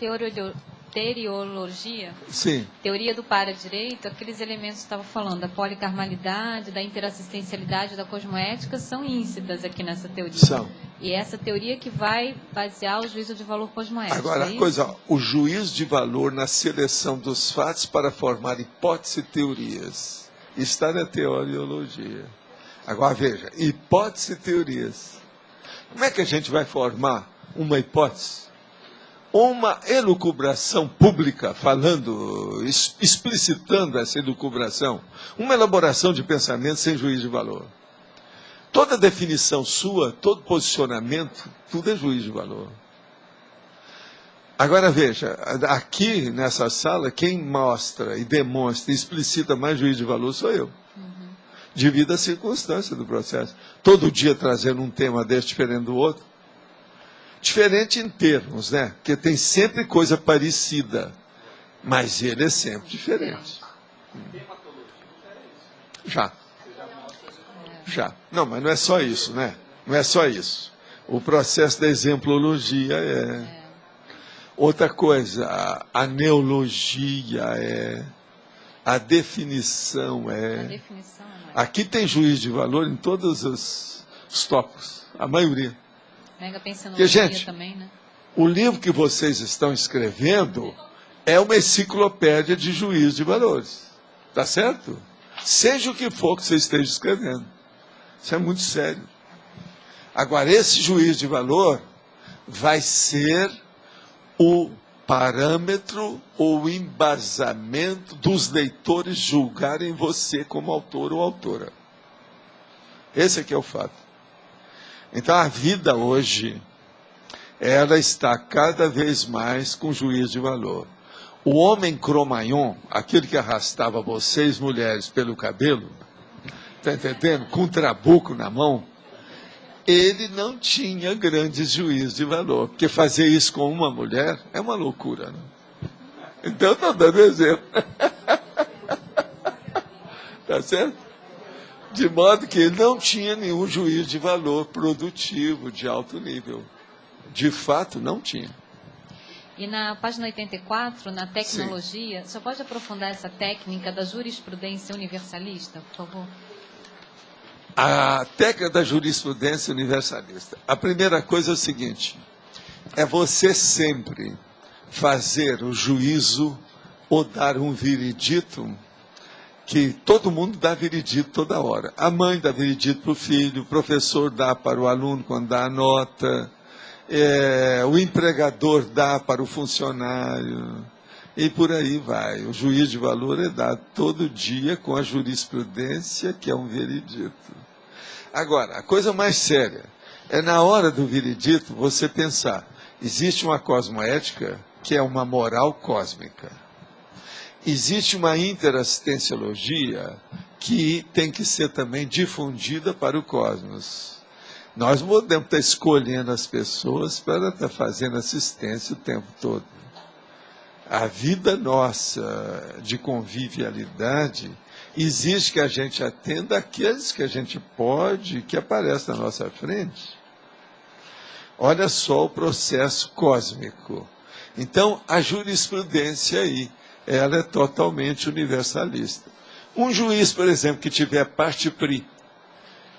teriologia, sim, teoria do para-direito, aqueles elementos que estava falando, da policarmalidade, da interassistencialidade, da cosmoética, são íncidas aqui nessa teoria. São. E essa teoria que vai basear o juízo de valor cosmoético. Agora, a coisa, o juízo de valor na seleção dos fatos para formar hipóteses e teorias está na teoriologia. Agora, veja, hipóteses e teorias. Como é que a gente vai formar uma hipótese? Uma elucubração pública, falando, explicitando essa elucubração. Uma elaboração de pensamento sem juízo de valor. Toda definição sua, todo posicionamento, tudo é juízo de valor. Agora veja, aqui nessa sala, quem mostra e demonstra e explicita mais juízo de valor sou eu. Devido à circunstância do processo. Todo dia trazendo um tema desse diferente do outro. Diferente em termos, né? Porque tem sempre coisa parecida. Mas ele é sempre diferente. Já. Não, mas não é só isso, né? Não é só isso. O processo da exemplologia é... Outra coisa, a neologia é... A definição é... Aqui tem juízo de valor em todos os tópicos, a maioria. Mega pensando Porque, gente, também, né? O livro que vocês estão escrevendo é uma enciclopédia de juízo de valores. Tá certo? Seja o que for que você esteja escrevendo. Isso é muito sério. Agora, esse juízo de valor vai ser o parâmetro ou embasamento dos leitores julgarem você como autor ou autora. Esse aqui é o fato. Então, a vida hoje, ela está cada vez mais com juízo de valor. O homem Cro-Magnon, aquele que arrastava vocês, mulheres, pelo cabelo, está entendendo? Com um trabuco na mão, ele não tinha grandes juízos de valor, porque fazer isso com uma mulher é uma loucura, né? Então, estou dando exemplo. Tá certo? De modo que ele não tinha nenhum juízo de valor produtivo, de alto nível. De fato, não tinha. E na página 84, na tecnologia, só pode aprofundar essa técnica da jurisprudência universalista, por favor? A técnica da jurisprudência universalista. A primeira coisa é o seguinte, é você sempre fazer o juízo ou dar um veredito, que todo mundo dá veredito toda hora. A mãe dá veredito para o filho, o professor dá para o aluno quando dá a nota, o empregador dá para o funcionário, e por aí vai. O juízo de valor é dado todo dia com a jurisprudência, que é um veredito. Agora, a coisa mais séria é, na hora do veredito, você pensar, existe uma cosmoética, que é uma moral cósmica. Existe uma interassistenciologia, que tem que ser também difundida para o cosmos. Nós não podemos estar escolhendo as pessoas para estar fazendo assistência o tempo todo. A vida nossa de convivialidade exige que a gente atenda aqueles que a gente pode, que aparecem na nossa frente. Olha só o processo cósmico. Então, a jurisprudência aí, ela é totalmente universalista. Um juiz, por exemplo, que tiver parte pri,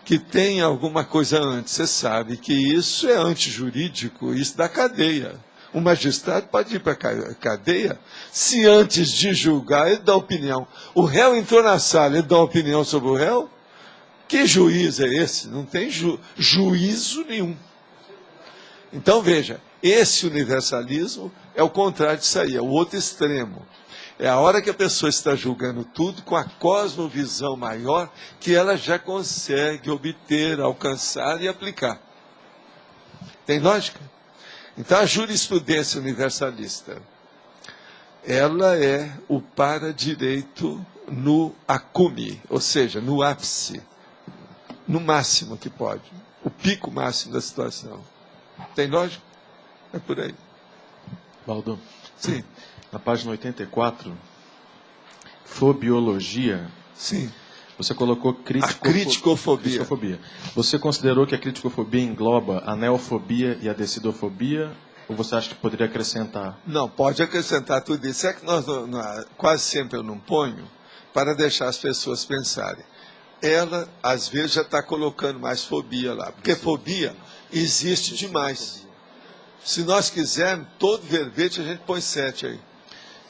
que tem alguma coisa antes, você sabe que isso é antijurídico, isso dá cadeia. O magistrado pode ir para a cadeia se antes de julgar ele dá opinião. O réu entrou na sala, ele dá opinião sobre o réu? Que juiz é esse? Não tem juízo nenhum. Então, veja, esse universalismo é o contrário disso aí, é o outro extremo. É a hora que a pessoa está julgando tudo com a cosmovisão maior que ela já consegue obter, alcançar e aplicar. Tem lógica? Então, a jurisprudência universalista, ela é o para-direito no acume, ou seja, no ápice, no máximo que pode, o pico máximo da situação. Tem lógica? É por aí. Baldo, sim. Na página 84, fobiologia. Sim. Você colocou criticofobia. Você considerou que a criticofobia engloba a neofobia e a decidofobia? Ou você acha que poderia acrescentar? Não, pode acrescentar tudo isso. É que quase sempre eu não ponho para deixar as pessoas pensarem. Ela, às vezes, já está colocando mais fobia lá. Porque fobia existe demais. Se nós quisermos, todo verbete a gente põe 7 aí.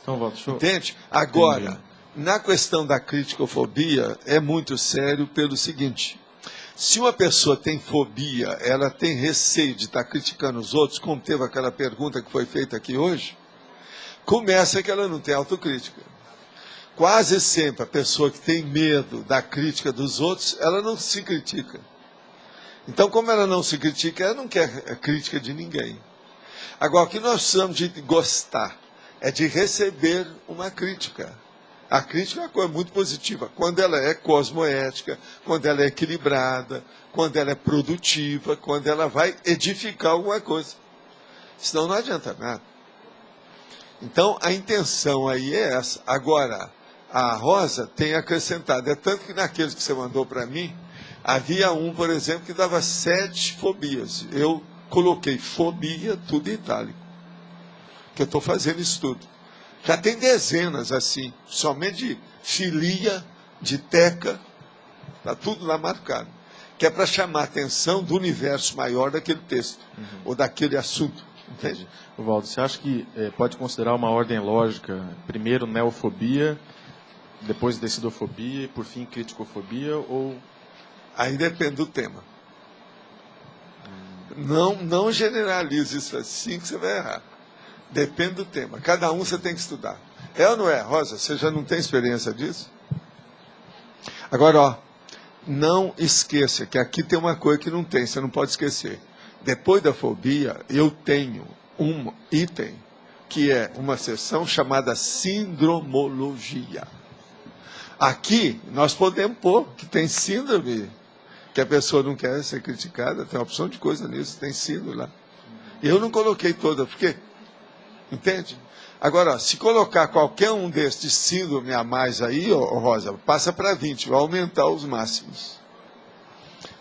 Então, Waldo, entende? Agora, na questão da criticofobia, é muito sério pelo seguinte. Se uma pessoa tem fobia, ela tem receio de estar criticando os outros, como teve aquela pergunta que foi feita aqui hoje, começa que ela não tem autocrítica. Quase sempre a pessoa que tem medo da crítica dos outros, ela não se critica. Então, como ela não se critica, ela não quer a crítica de ninguém. Agora, o que nós precisamos de gostar é de receber uma crítica. A crítica é uma coisa muito positiva, quando ela é cosmoética, quando ela é equilibrada, quando ela é produtiva, quando ela vai edificar alguma coisa. Senão não adianta nada. Então, a intenção aí é essa. Agora, a Rosa tem acrescentado. É tanto que naqueles que você mandou para mim, havia um, por exemplo, que dava 7 fobias. Eu coloquei fobia, tudo em itálico. Que eu estou fazendo isso tudo. Já tem dezenas assim, somente de filia, de teca, está tudo lá marcado. Que é para chamar a atenção do universo maior daquele texto, ou daquele assunto. Entende? Valdo, você acha que pode considerar uma ordem lógica, primeiro neofobia, depois decidofobia e, por fim, criticofobia, ou... Aí depende do tema. Não generalize isso assim que você vai errar. Depende do tema. Cada um você tem que estudar. É ou não é, Rosa? Você já não tem experiência disso? Agora, ó, não esqueça que aqui tem uma coisa que não tem, você não pode esquecer. Depois da fobia, eu tenho um item que é uma seção chamada sindromologia. Aqui, nós podemos pôr que tem síndrome, que a pessoa não quer ser criticada, tem uma opção de coisa nisso, tem síndrome lá. Eu não coloquei toda, porque... Entende? Agora, se colocar qualquer um desses síndrome a mais aí, Rosa, passa para 20, vai aumentar os máximos.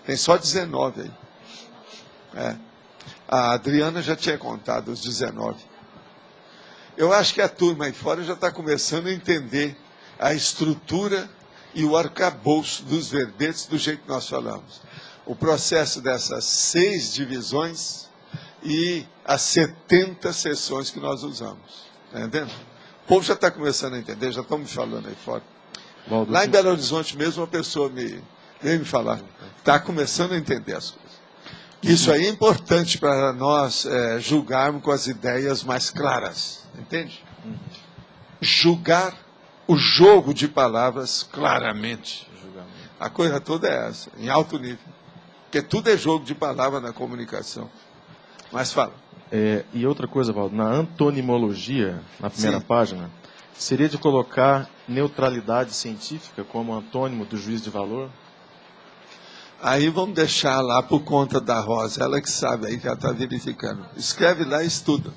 Tem só 19 aí. A Adriana já tinha contado os 19. Eu acho que a turma aí fora já está começando a entender a estrutura e o arcabouço dos verbetes do jeito que nós falamos. O processo dessas 6 divisões e as 70 sessões que nós usamos. Está entendendo? O povo já está começando a entender, já estão me falando aí fora. Valdo, lá em Belo Horizonte mesmo, uma pessoa veio me falar. Está começando a entender as coisas. Isso aí é importante para nós julgarmos com as ideias mais claras. Entende? Julgar o jogo de palavras claramente. A coisa toda é essa, em alto nível. Porque tudo é jogo de palavra na comunicação. Mas fala. E outra coisa, Valdo, na antonimologia, na primeira página, seria de colocar neutralidade científica como antônimo do juízo de valor? Aí vamos deixar lá por conta da Rosa, ela que sabe aí, que ela está verificando. Escreve lá e estuda.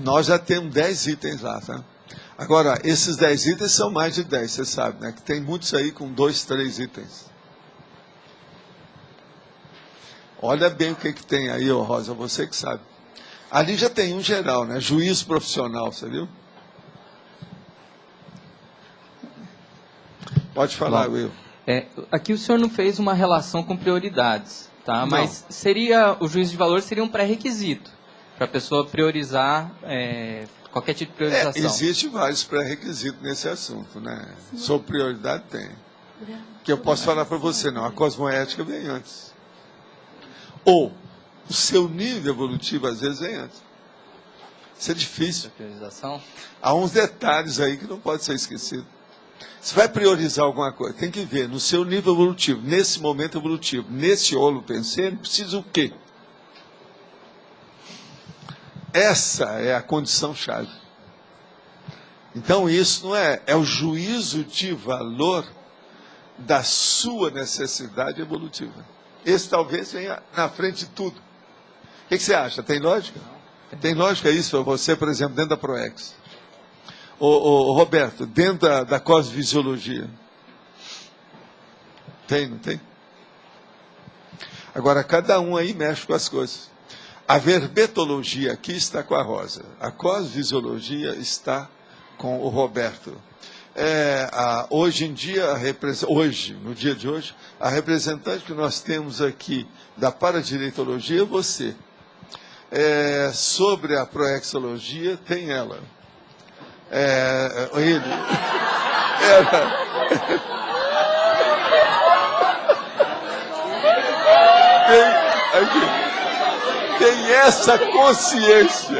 Nós já temos 10 itens lá, tá? Agora, esses 10 itens são mais de 10, você sabe, né? Que tem muitos aí com 2, 3 itens. Olha bem o que tem aí, Rosa, você que sabe. Ali já tem um geral, né? Juízo profissional, você viu? Pode falar, Will. Aqui o senhor não fez uma relação com prioridades, tá? Mas o juízo de valor seria um pré-requisito para a pessoa priorizar qualquer tipo de priorização. Existem vários pré-requisitos nesse assunto, né? Sobre prioridade tem. Que eu posso falar para você, não. A cosmoética vem antes. Ou o seu nível evolutivo, às vezes, vem antes. Isso é difícil. Priorização? Há uns detalhes aí que não pode ser esquecido. Você vai priorizar alguma coisa, tem que ver no seu nível evolutivo, nesse momento evolutivo, nesse holopensene, precisa o quê? Essa é a condição-chave. Então, isso não é o juízo de valor da sua necessidade evolutiva. Esse talvez venha na frente de tudo. O que você acha? Tem lógica? Tem lógica isso para você, por exemplo, dentro da ProEx? Ô, Roberto, dentro da cosmofisiologia? Tem, não tem? Agora, cada um aí mexe com as coisas. A verbetologia aqui está com a Rosa. A cosmofisiologia está com o Roberto. Hoje em dia, no dia de hoje, a representante que nós temos aqui da paradireitologia é você. Sobre a proexologia, tem ela. Ele. Tem essa consciência.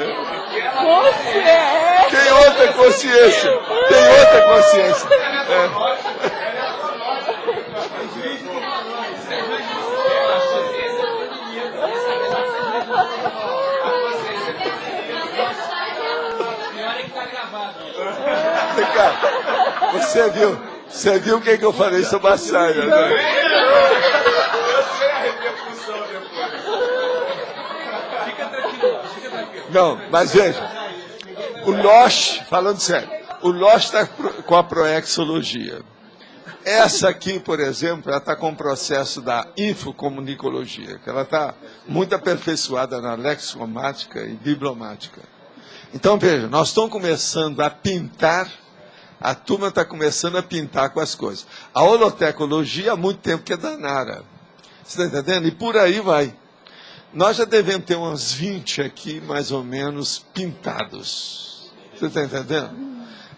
Tem outra consciência. Tem outra consciência. Você viu o que eu falei sobre a saia, né? Não, mas veja, o Losch, falando sério, o Losch está com a proexologia. Essa aqui, por exemplo, ela está com o processo da infocomunicologia, que ela está muito aperfeiçoada na lexicomática e bibliomática. Então, veja, nós estamos começando a pintar, a turma está começando a pintar com as coisas. A holotecologia há muito tempo que é da Nara. Você está entendendo? E por aí vai. Nós já devemos ter uns 20 aqui, mais ou menos, pintados. Você está entendendo?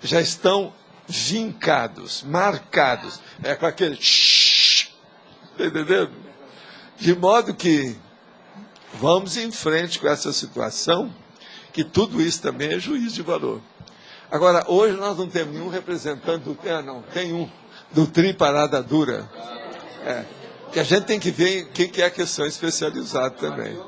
Já estão vincados, marcados. É com aquele... Está entendendo? De modo que vamos em frente com essa situação, que tudo isso também é juízo de valor. Agora, hoje nós não temos nenhum representante do... não, tem um, do TRI Parada Dura. Que a gente tem que ver quem que é que são especializados também.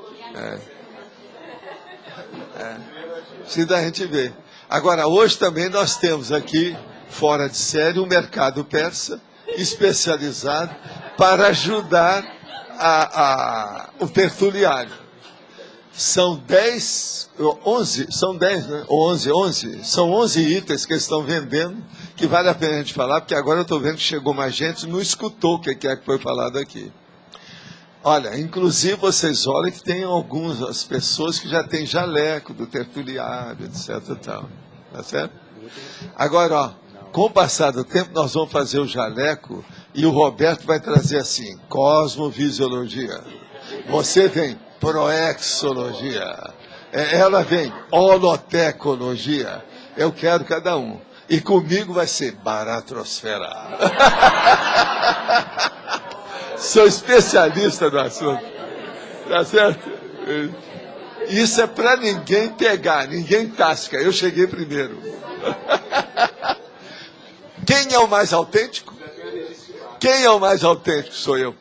Se da gente ver. Agora, hoje também nós temos aqui, fora de série, um mercado persa especializado para ajudar o tertuliário. São 11, né? 11. São 11 itens que eles estão vendendo, que vale a pena a gente falar, porque agora eu estou vendo que chegou mais gente, não escutou o que é que foi falado aqui. Olha, inclusive vocês olhem que tem algumas pessoas que já têm jaleco do tertuliário, etc. Tal. Tá certo? Agora, ó, com o passar do tempo, nós vamos fazer o jaleco e o Roberto vai trazer assim, cosmovisiologia. Você vem proexologia. Ela vem holotecologia. Eu quero cada um. E comigo vai ser baratrosfera. Sou especialista no assunto. Tá certo? Isso é para ninguém pegar, ninguém tasca. Eu cheguei primeiro. Quem é o mais autêntico? Quem é o mais autêntico? Sou eu.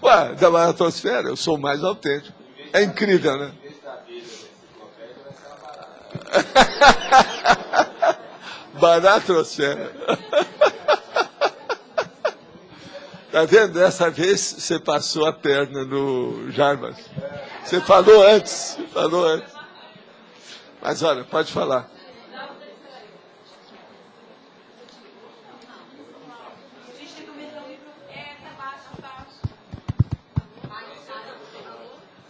Ué, da baratrosfera, eu sou o mais autêntico. É incrível, né? Baratrosfera. Tá vendo? Dessa vez você passou a perna no Jarbas. Você falou antes. Mas olha, pode falar.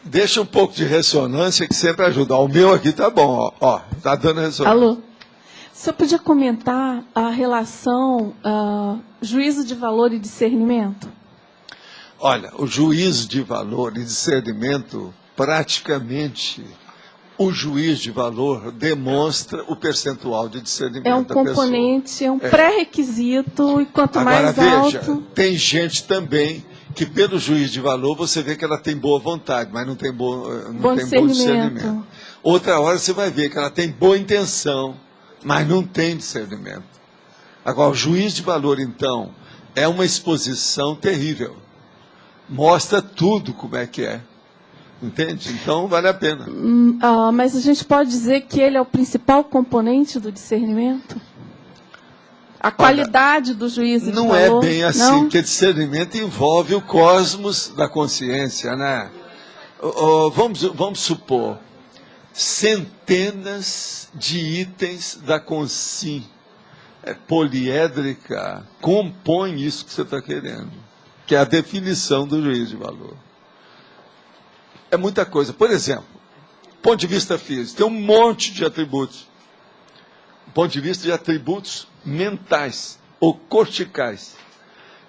Deixa um pouco de ressonância que sempre ajuda. O meu aqui tá bom, ó. Tá dando ressonância. Alô? Você podia comentar a relação juízo de valor e discernimento? Olha, o juízo de valor e discernimento, praticamente, o juízo de valor demonstra o percentual de discernimento da pessoa. É um componente, é um pré-requisito, e quanto Agora, mais alto... veja, tem gente também que pelo juízo de valor você vê que ela tem boa vontade, mas não tem bom discernimento. Outra hora você vai ver que ela tem boa intenção, mas não tem discernimento. Agora, o juízo de valor, então, é uma exposição terrível. Mostra tudo como é que é. Entende? Então, vale a pena. Mas a gente pode dizer que ele é o principal componente do discernimento? A qualidade do juízo de valor? Não é bem assim, porque discernimento envolve o cosmos da consciência, né? Vamos supor, centenas de itens da consim poliédrica compõem isso que você está querendo, que é a definição do juízo de valor. É muita coisa. Por exemplo, ponto de vista físico, tem um monte de atributos. Do ponto de vista de atributos mentais ou corticais.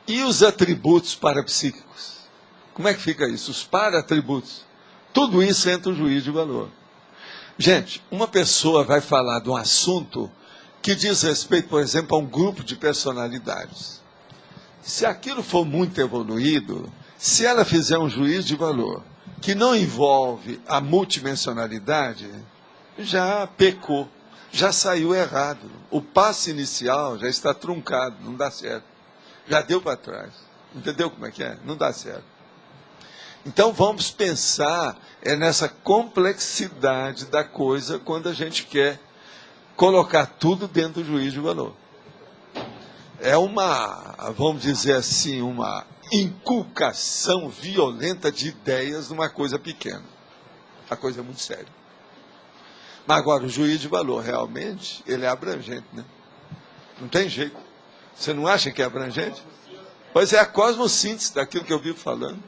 E os atributos parapsíquicos? Como é que fica isso? Os para-atributos. Tudo isso entra no juízo de valor. Gente, uma pessoa vai falar de um assunto que diz respeito, por exemplo, a um grupo de personalidades. Se aquilo for muito evoluído, se ela fizer um juízo de valor que não envolve a multidimensionalidade, já pecou, já saiu errado. O passo inicial já está truncado, não dá certo. Já deu para trás. Entendeu como é que é? Não dá certo. Então vamos pensar nessa complexidade da coisa quando a gente quer colocar tudo dentro do juízo de valor. É uma, vamos dizer assim, uma inculcação violenta de ideias numa coisa pequena. A coisa é muito séria. Mas agora, o juízo de valor, realmente, ele é abrangente, né? Não tem jeito. Você não acha que é abrangente? Pois é a cosmossíntese daquilo que eu vivo falando.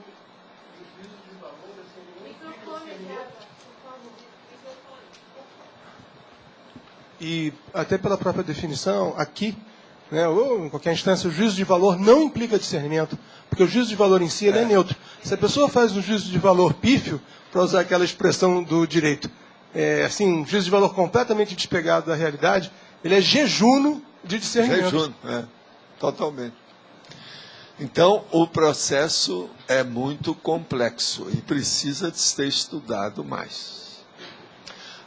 E até pela própria definição, aqui, né, ou em qualquer instância, o juízo de valor não implica discernimento, porque o juízo de valor em si ele é neutro. Se a pessoa faz um juízo de valor pífio, para usar aquela expressão do direito, assim, um juízo de valor completamente despegado da realidade, ele é jejuno de discernimento. Jejuno, totalmente. Então, o processo é muito complexo e precisa de ser estudado mais.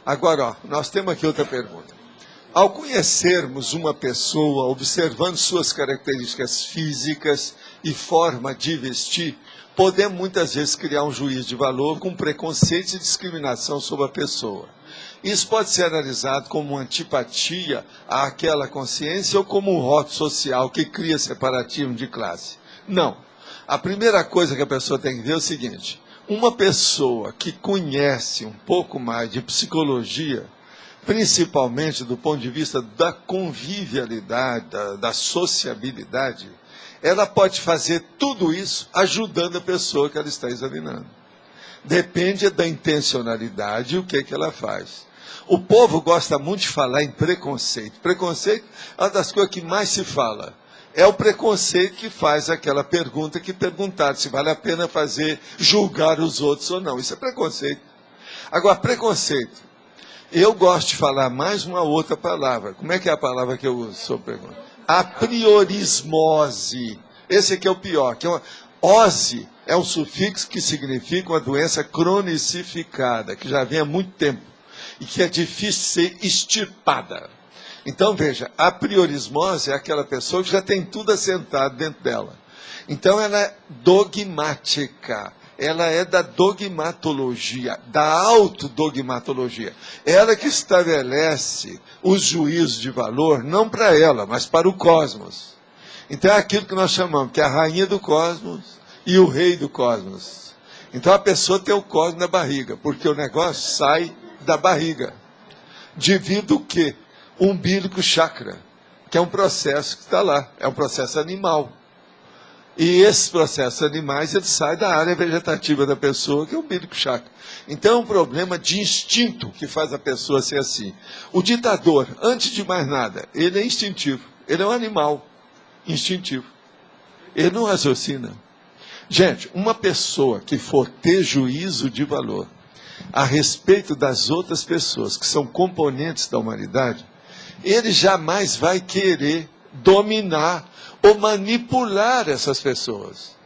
Agora, nós temos aqui outra pergunta. Ao conhecermos uma pessoa, observando suas características físicas e forma de vestir, podemos muitas vezes criar um juízo de valor com preconceito e discriminação sobre a pessoa. Isso pode ser analisado como uma antipatia àquela consciência ou como um rótulo social que cria separatismo de classe. Não. A primeira coisa que a pessoa tem que ver é o seguinte: uma pessoa que conhece um pouco mais de psicologia, principalmente do ponto de vista da convivialidade, da sociabilidade, ela pode fazer tudo isso ajudando a pessoa que ela está examinando. Depende da intencionalidade e o que ela faz. O povo gosta muito de falar em preconceito. Preconceito é uma das coisas que mais se fala. É o preconceito que faz aquela pergunta que perguntaram se vale a pena julgar os outros ou não. Isso é preconceito. Agora, preconceito. Eu gosto de falar mais uma outra palavra. Como é que é a palavra que eu uso sobre pergunta? A priorismose. Esse aqui é o pior. Ose é um sufixo que significa uma doença cronicificada, que já vem há muito tempo e que é difícil de ser extirpada. Então, veja, a priorismose é aquela pessoa que já tem tudo assentado dentro dela. Então, ela é dogmática. Ela é da dogmatologia, da autodogmatologia. Ela que estabelece os juízos de valor, não para ela, mas para o cosmos. Então é aquilo que nós chamamos, que é a rainha do cosmos e o rei do cosmos. Então a pessoa tem o cosmos na barriga, porque o negócio sai da barriga. Devido o quê? Umbilico chakra, que é um processo que está lá, é um processo animal. E esses processos animais, eles saem da área vegetativa da pessoa, que é o umbilico chakra. Então é um problema de instinto que faz a pessoa ser assim. O ditador, antes de mais nada, ele é instintivo. Ele é um animal instintivo. Ele não raciocina. Gente, uma pessoa que for ter juízo de valor a respeito das outras pessoas, que são componentes da humanidade, ele jamais vai querer dominar ou manipular essas pessoas.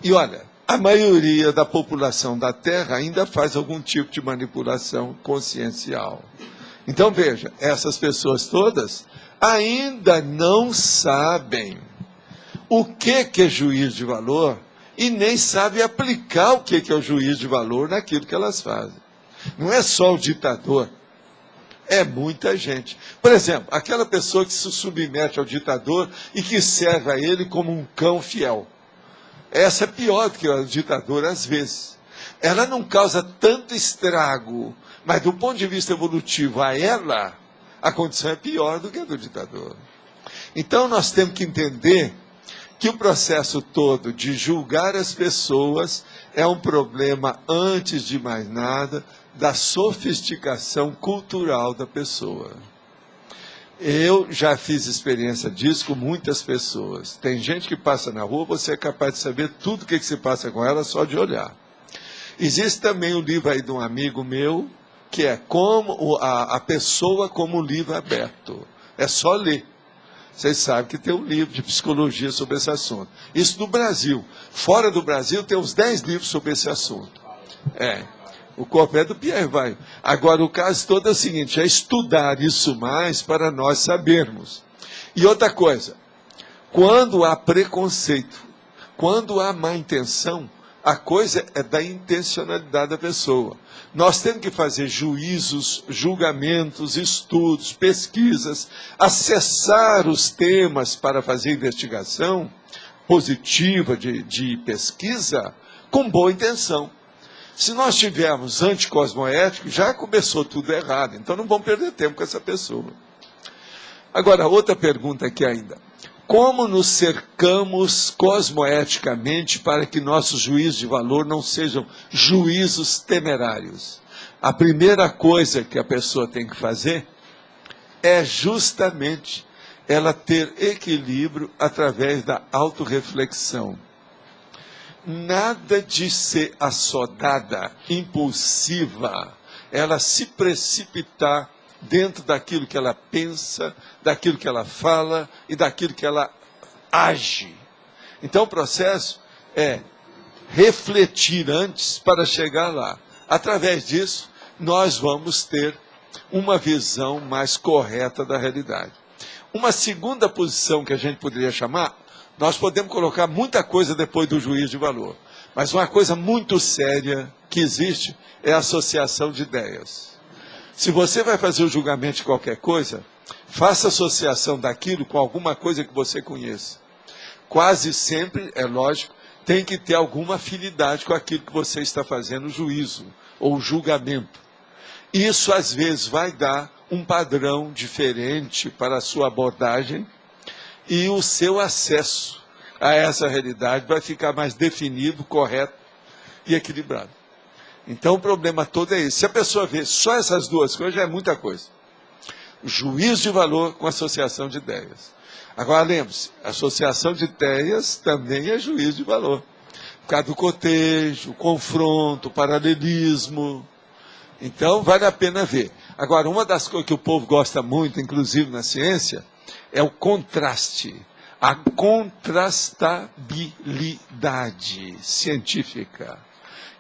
E olha, a maioria da população da Terra ainda faz algum tipo de manipulação consciencial. Então veja, essas pessoas todas ainda não sabem o que é juízo de valor e nem sabem aplicar o que é o juízo de valor naquilo que elas fazem. Não é só o ditador. É muita gente. Por exemplo, aquela pessoa que se submete ao ditador e que serve a ele como um cão fiel. Essa é pior do que o ditador, às vezes. Ela não causa tanto estrago, mas do ponto de vista evolutivo, a ela, a condição é pior do que a do ditador. Então, nós temos que entender que o processo todo de julgar as pessoas é um problema, antes de mais nada, da sofisticação cultural da pessoa. Eu já fiz experiência disso com muitas pessoas. Tem gente que passa na rua, você é capaz de saber tudo o que se passa com ela só de olhar. Existe também um livro aí de um amigo meu, que é como a pessoa como livro aberto. É só ler. Vocês sabem que tem um livro de psicologia sobre esse assunto. Isso no Brasil. Fora do Brasil tem uns 10 livros sobre esse assunto. O corpo é do Pierre Vai. Agora, o caso todo é o seguinte, é estudar isso mais para nós sabermos. E outra coisa, quando há preconceito, quando há má intenção, A coisa é da intencionalidade da pessoa. Nós temos que fazer juízos, julgamentos, estudos, pesquisas, acessar os temas para fazer investigação positiva de pesquisa com boa intenção. Se nós tivermos anticosmoético, já começou tudo errado, então não vamos perder tempo com essa pessoa. Agora, outra pergunta aqui ainda. Como nos cercamos cosmoeticamente para que nossos juízos de valor não sejam juízos temerários? A primeira coisa que a pessoa tem que fazer é justamente ela ter equilíbrio através da autorreflexão. Nada de ser assodada, impulsiva, ela se precipitar dentro daquilo que ela pensa, daquilo que ela fala e daquilo que ela age. Então o processo é refletir antes para chegar lá. Através disso, nós vamos ter uma visão mais correta da realidade. Uma segunda posição que a gente poderia chamar, nós podemos colocar muita coisa depois do juízo de valor, mas uma coisa muito séria que existe é a associação de ideias. Se você vai fazer o julgamento de qualquer coisa, faça associação daquilo com alguma coisa que você conheça. Quase sempre, é lógico, tem que ter alguma afinidade com aquilo que você está fazendo, o juízo ou o julgamento. Isso, às vezes, vai dar um padrão diferente para a sua abordagem e o seu acesso a essa realidade vai ficar mais definido, correto e equilibrado. Então o problema todo é esse. Se a pessoa vê só essas duas coisas, já é muita coisa. Juízo de valor com associação de ideias. Agora lembre-se, associação de ideias também é juízo de valor. Por causa do cotejo, confronto, paralelismo. Então vale a pena ver. Agora, uma das coisas que o povo gosta muito, inclusive na ciência, é o contraste. A contrastabilidade científica.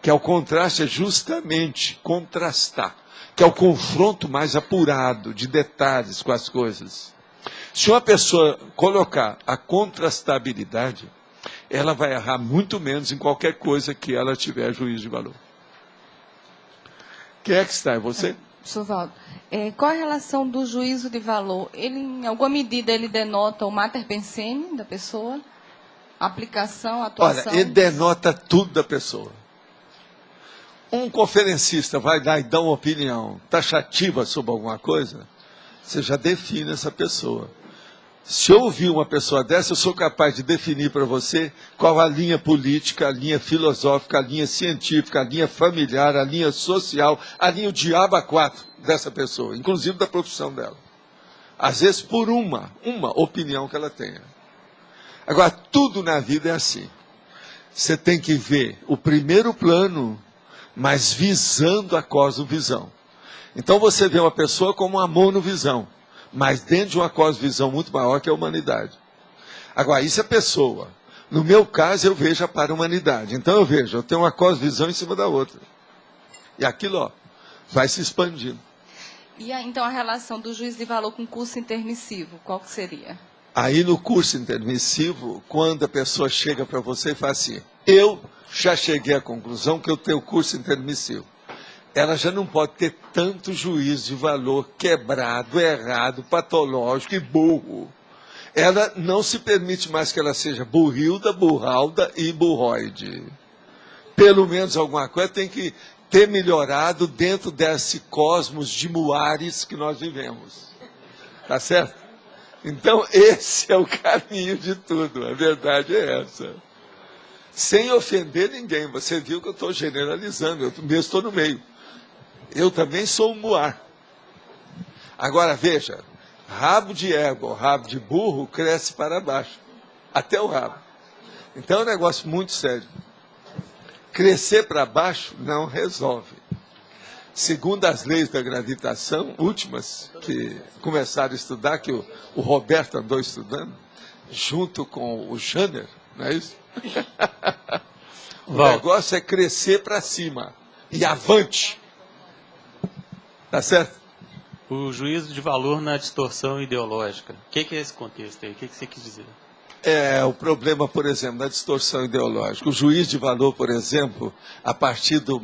Que é o contraste, é justamente contrastar, que é o confronto mais apurado de detalhes com as coisas. Se uma pessoa colocar a contrastabilidade, ela vai errar muito menos em qualquer coisa que ela tiver juízo de valor. Quem é que está? É você? Professor Valdo, qual a relação do juízo de valor? Ele, em alguma medida, ele denota o mater pensene da pessoa? A aplicação, a atuação? Olha, ele denota tudo da pessoa. Um conferencista vai dar e dar uma opinião taxativa sobre alguma coisa, você já define essa pessoa. Se eu ouvir uma pessoa dessa, eu sou capaz de definir para você qual a linha política, a linha filosófica, a linha científica, a linha familiar, a linha social, a linha o diabo a quatro dessa pessoa, inclusive da profissão dela. Às vezes por uma opinião que ela tenha. Agora, tudo na vida é assim. Você tem que ver o primeiro plano, mas visando a cosmovisão. Então você vê uma pessoa como uma monovisão, mas dentro de uma cosmovisão muito maior que a humanidade. Agora, isso é pessoa. No meu caso, eu vejo a para-humanidade. Então eu tenho uma cosmovisão em cima da outra. E aquilo, vai se expandindo. E então a relação do juízo de valor com o curso intermissivo, qual que seria? Aí no curso intermissivo, quando a pessoa chega para você e fala assim, eu já cheguei à conclusão que eu tenho curso intermissivo. Ela já não pode ter tanto juízo de valor quebrado, errado, patológico e burro. Ela não se permite mais que ela seja burrilda, burralda e burroide. Pelo menos alguma coisa tem que ter melhorado dentro desse cosmos de muares que nós vivemos. Tá certo? Então esse é o caminho de tudo, a verdade é essa. Sem ofender ninguém, você viu que eu estou generalizando, eu mesmo estou no meio. Eu também sou um muar. Agora veja, rabo de égua, rabo de burro cresce para baixo, até o rabo. Então é um negócio muito sério. Crescer para baixo não resolve. Segundo as leis da gravitação, últimas, que começaram a estudar, que o Roberto andou estudando, junto com o Janner, não é isso? O negócio é crescer para cima e avante. Tá certo? O juízo de valor na distorção ideológica. O que é esse contexto aí? O que você quis dizer? é o problema, por exemplo, da distorção ideológica. O juiz de valor, por exemplo, a partir do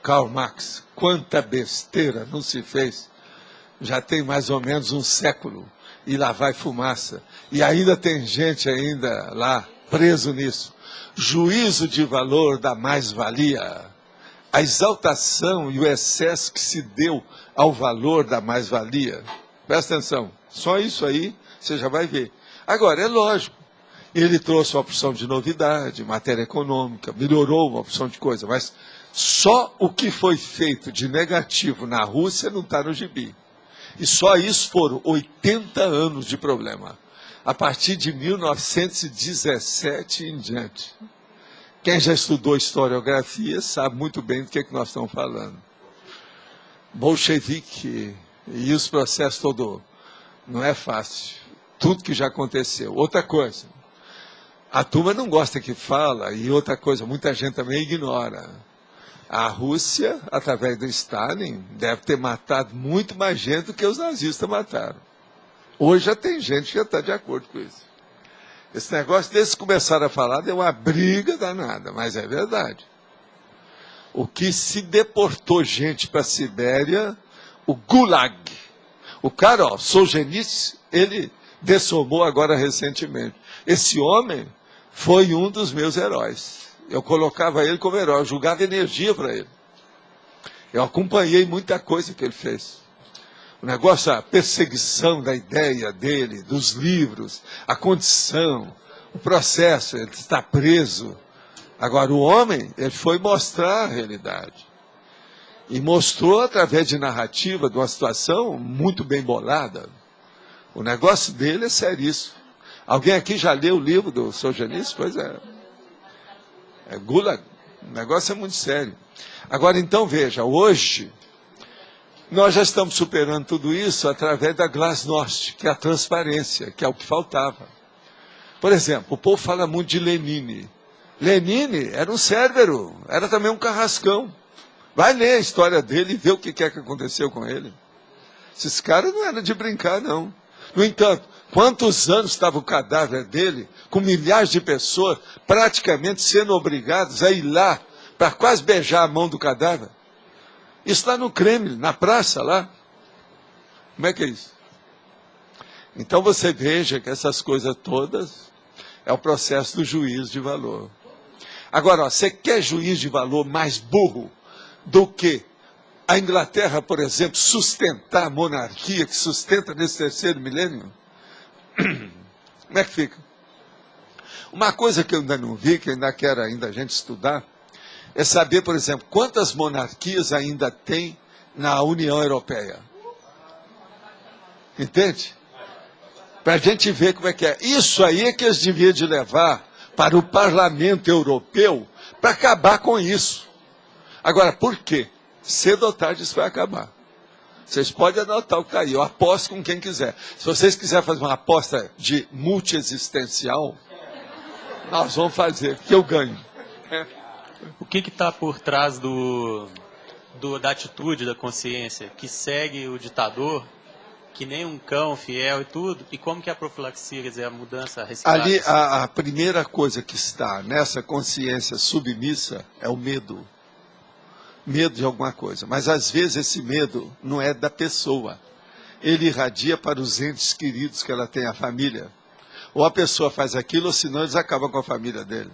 Karl Marx, quanta besteira não se fez. Já tem mais ou menos um século, e lá vai fumaça. E ainda tem gente ainda lá preso nisso. Juízo de valor da mais-valia. A exaltação e o excesso que se deu ao valor da mais-valia. Presta atenção, só isso aí você já vai ver. Agora, é lógico, ele trouxe uma opção de novidade, matéria econômica, melhorou uma opção de coisa, mas só o que foi feito de negativo na Rússia não está no gibi. E só isso foram 80 anos de problema. A partir de 1917 em diante. Quem já estudou historiografia sabe muito bem do que nós estamos falando. Bolchevique e os processos todos. Não é fácil. Tudo que já aconteceu. Outra coisa. A turma não gosta que fala, e outra coisa, muita gente também ignora. A Rússia, através do Stalin, deve ter matado muito mais gente do que os nazistas mataram. Hoje já tem gente que já está de acordo com isso. Esse negócio, desde que começaram a falar, deu uma briga danada, mas é verdade. O que se deportou gente para a Sibéria, o Gulag. O cara, ó, Solzhenitsyn, ele dessomou agora recentemente. Esse homem foi um dos meus heróis. Eu colocava ele como herói, eu julgava energia para ele. Eu acompanhei muita coisa que ele fez. O negócio, a perseguição da ideia dele, dos livros, a condição, o processo, ele está preso. Agora, o homem, ele foi mostrar a realidade. E mostrou através de narrativa, de uma situação muito bem bolada. O negócio dele é seríssimo. Alguém aqui já leu o livro do Solzhenitsyn? Pois é. É Gulag. O negócio é muito sério. Agora, então, veja, hoje, nós já estamos superando tudo isso através da glasnost, que é a transparência, que é o que faltava. Por exemplo, o povo fala muito de Lenine. Lenine era um cérebro, era também um carrascão. Vai ler a história dele e ver o que é que aconteceu com ele. Esses caras não eram de brincar, não. No entanto, quantos anos estava o cadáver dele, com milhares de pessoas praticamente sendo obrigadas a ir lá para quase beijar a mão do cadáver? Isso lá no Kremlin, na praça lá. Como é que é isso? Então você veja que essas coisas todas é o processo do juízo de valor. Agora, ó, você quer juiz de valor mais burro do que a Inglaterra, por exemplo, sustentar a monarquia que sustenta nesse terceiro milênio? Como é que fica? Uma coisa que eu ainda não vi, que eu ainda quero a gente estudar, é saber, por exemplo, quantas monarquias ainda tem na União Europeia. Entende? Para a gente ver como é que é. Isso aí é que eles deviam de levar para o Parlamento Europeu para acabar com isso. Agora, por quê? Cedo ou tarde isso vai acabar. Vocês podem anotar o que está aí. Eu aposto com quem quiser. Se vocês quiserem fazer uma aposta de multiexistencial, nós vamos fazer, que eu ganho. O que está por trás da atitude, da consciência, que segue o ditador, que nem um cão fiel e tudo, e como que é a profilaxia, quer dizer, a mudança reciclada? Ali, a primeira coisa que está nessa consciência submissa é o medo. Medo de alguma coisa. Mas, às vezes, esse medo não é da pessoa. Ele irradia para os entes queridos que ela tem, a família. Ou a pessoa faz aquilo, ou senão eles acabam com a família dele.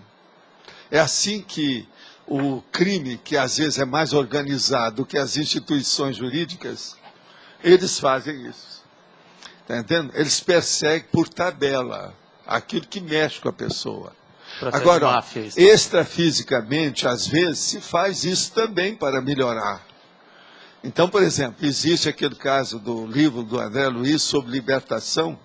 É assim que o crime, que às vezes é mais organizado do que as instituições jurídicas, eles fazem isso. Está entendendo? Eles perseguem por tabela aquilo que mexe com a pessoa. Agora, extrafisicamente, às vezes, se faz isso também para melhorar. Então, por exemplo, existe aquele caso do livro do André Luiz sobre libertação,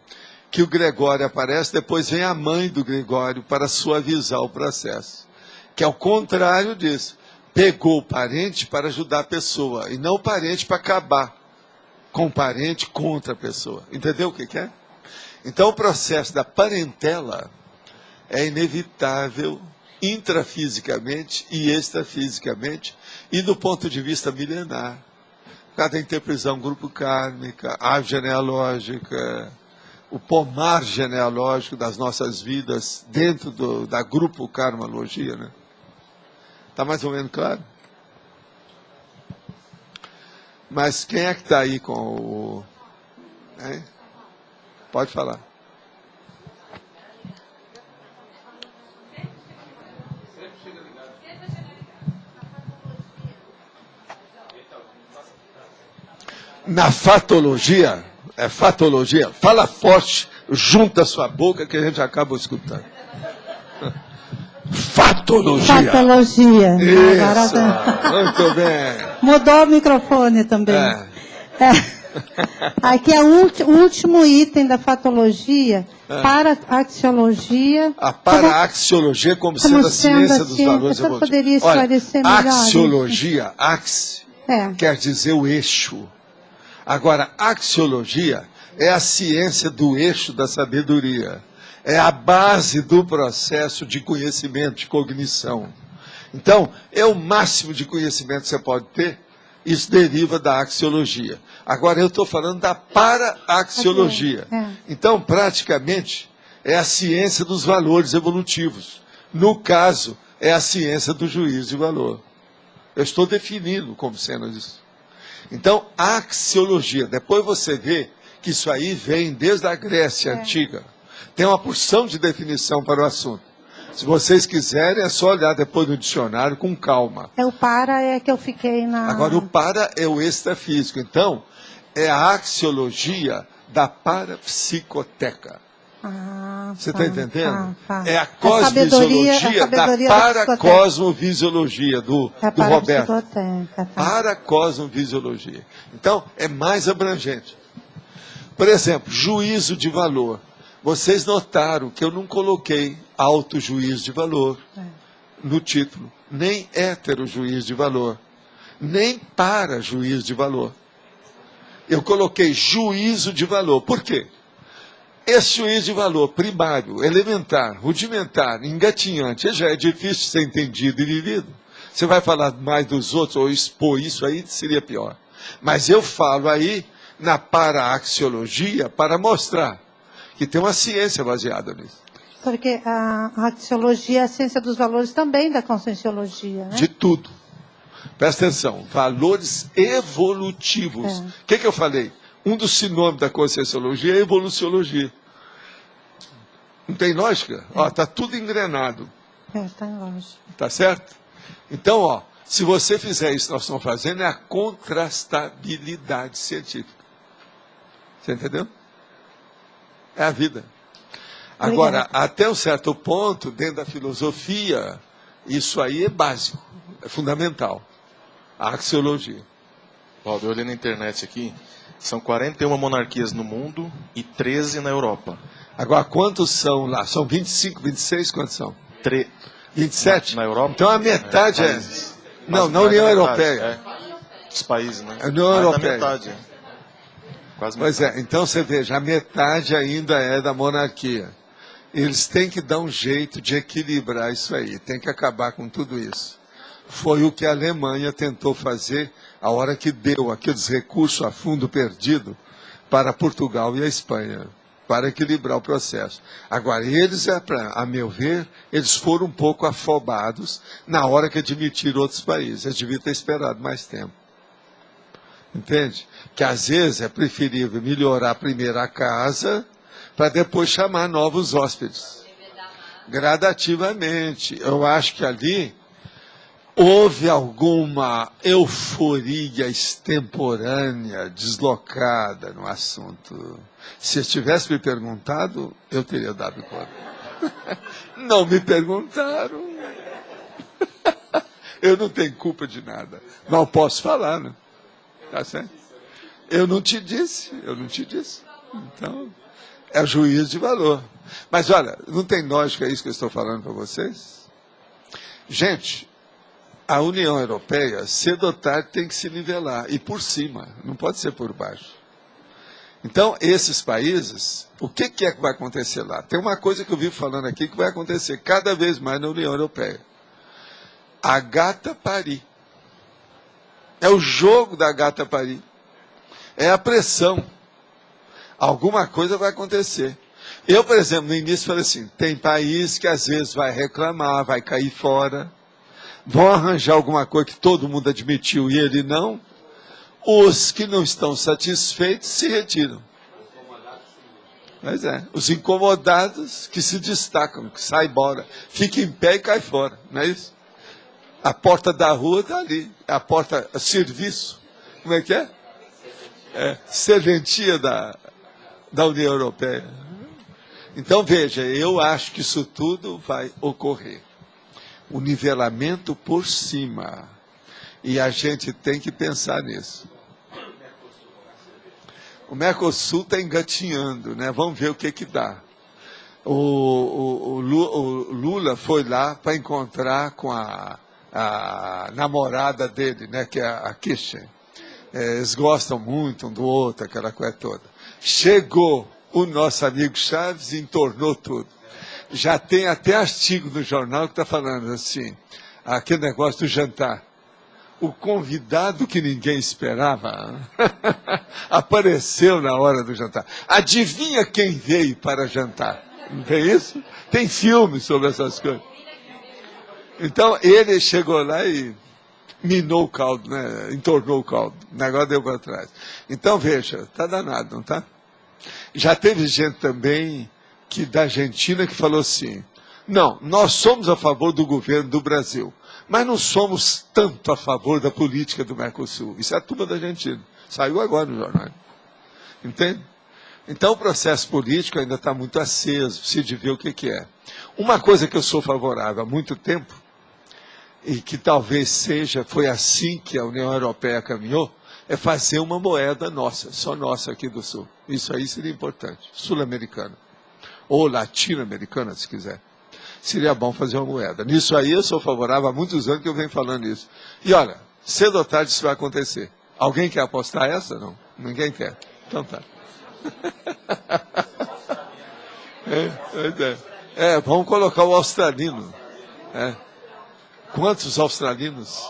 que o Gregório aparece, depois vem a mãe do Gregório para suavizar o processo. Que é o contrário disso. Pegou o parente para ajudar a pessoa, e não o parente para acabar com o parente contra a pessoa. Entendeu o que é? Então, o processo da parentela é inevitável intrafisicamente e extrafisicamente, e do ponto de vista milenar. Cada tem que ter prisão grupo kármica, árvore genealógica, o pomar genealógico das nossas vidas dentro da grupo Karmalogia, né? Está mais ou menos claro? Mas quem é que está aí com o... Hein? Pode falar. Na fatologia, é fatologia, fala forte, junta a sua boca que a gente acaba escutando. Fatologia. Fatologia. Isso, muito bem. Mudou o microfone também. Aqui é o último item da fatologia, para-axiologia. A para-axiologia como sendo a ciência dos valores evolutivos. Poderia esclarecer melhor? Axiologia, ax, quer dizer o eixo. Agora, axiologia é a ciência do eixo da sabedoria. É a base do processo de conhecimento, de cognição. Então, é o máximo de conhecimento que você pode ter. Isso deriva da axiologia. Agora, eu estou falando da para-axiologia. Então, praticamente, é a ciência dos valores evolutivos. No caso, é a ciência do juízo de valor. Eu estou definindo como sendo isso. Então, a axiologia, depois você vê que isso aí vem desde a Grécia Antiga. Tem uma porção de definição para o assunto. Se vocês quiserem, é só olhar depois no dicionário com calma. É o para, é que eu fiquei na... Agora, o para é o extrafísico. Então, é a axiologia da parapsicoteca. Você está entendendo? É a cosmisiologia da paracosmovisiologia do Roberto. Paracosmovisiologia. Então, é mais abrangente. Por exemplo, juízo de valor. Vocês notaram que eu não coloquei alto juízo de valor no título, nem hétero juízo de valor, nem para juízo de valor. Eu coloquei juízo de valor. Por quê? Esse juízo de valor primário, elementar, rudimentar, engatinhante, já é difícil de ser entendido e vivido. Você vai falar mais dos outros ou expor isso aí, seria pior. Mas eu falo aí na para-axiologia para mostrar que tem uma ciência baseada nisso. Porque a axiologia é a ciência dos valores também da conscienciologia, né? De tudo. Presta atenção, valores evolutivos. O que eu falei? Um dos sinônimos da conscienciologia é evoluciologia. Não tem lógica? Está tudo engrenado. Está em lógica. Tá certo? Então, se você fizer isso que nós estamos fazendo, é a contrastabilidade científica. Você entendeu? É a vida. Agora, até um certo ponto, dentro da filosofia, isso aí é básico, é fundamental. A axiologia. Paulo, eu olhei na internet aqui, são 41 monarquias no mundo e 13 na Europa. Agora, quantos são lá? São 25, 26? Quantos são? 27? Na Europa? Então a metade Não, na União Europeia. Os países, né? A União Europeia. Metade. Quase pois metade. Então você veja, a metade ainda é da monarquia. Eles têm que dar um jeito de equilibrar isso aí, tem que acabar com tudo isso. Foi o que a Alemanha tentou fazer a hora que deu aqueles recursos a fundo perdido para Portugal e a Espanha, para equilibrar o processo. Agora, eles, a meu ver, eles foram um pouco afobados na hora que admitiram outros países. Eles deviam ter esperado mais tempo. Entende? Que às vezes é preferível melhorar primeiro a casa para depois chamar novos hóspedes. Gradativamente. Eu acho que ali houve alguma euforia extemporânea, deslocada no assunto. Se eu tivesse me perguntado, eu teria dado conta. Não me perguntaram. Eu não tenho culpa de nada. Não posso falar, né? Tá certo? Eu não te disse. Então, é juízo de valor. Mas olha, não tem lógica isso que eu estou falando para vocês? Gente, a União Europeia, cedo ou tarde, tem que se nivelar. E por cima, não pode ser por baixo. Então, esses países, o que é que vai acontecer lá? Tem uma coisa que eu vivo falando aqui que vai acontecer cada vez mais na União Europeia. A gata parir. É o jogo da gata parir. É a pressão. Alguma coisa vai acontecer. Eu, por exemplo, no início falei assim, tem país que às vezes vai reclamar, vai cair fora, vão arranjar alguma coisa que todo mundo admitiu e ele não. Os que não estão satisfeitos se retiram. Mas os incomodados que se destacam, que saem embora, fica em pé e cai fora, não é isso? A porta da rua está ali, a porta, serviço, como é que é? Serventia da União Europeia. Então, veja, eu acho que isso tudo vai ocorrer. O nivelamento por cima. E a gente tem que pensar nisso. O Mercosul está engatinhando, né? Vamos ver o que dá. O Lula foi lá para encontrar com a namorada dele, né? Que é a Kirchner. Eles gostam muito um do outro, aquela coisa toda. Chegou o nosso amigo Chaves e entornou tudo. Já tem até artigo no jornal que está falando assim, aquele negócio do jantar. O convidado que ninguém esperava apareceu na hora do jantar. Adivinha quem veio para jantar? Não tem isso? Tem filme sobre essas coisas. Então, ele chegou lá e minou o caldo, né? Entornou o caldo. O negócio deu para trás. Então, veja, está danado, não está? Já teve gente também da Argentina que falou assim, não, nós somos a favor do governo do Brasil, mas não somos tanto a favor da política do Mercosul. Isso é a turma da Argentina. Saiu agora no jornal. Entende? Então o processo político ainda está muito aceso, precisa ver o que é. Uma coisa que eu sou favorável há muito tempo, e que talvez foi assim que a União Europeia caminhou, é fazer uma moeda nossa, só nossa aqui do Sul. Isso aí seria importante, sul-americana. Ou latino-americana, se quiser. Seria bom fazer uma moeda. Nisso aí eu sou favorável há muitos anos que eu venho falando isso. E olha, cedo ou tarde isso vai acontecer. Alguém quer apostar essa? Não. Ninguém quer. Então tá. Vamos colocar o australino. Quantos australinos?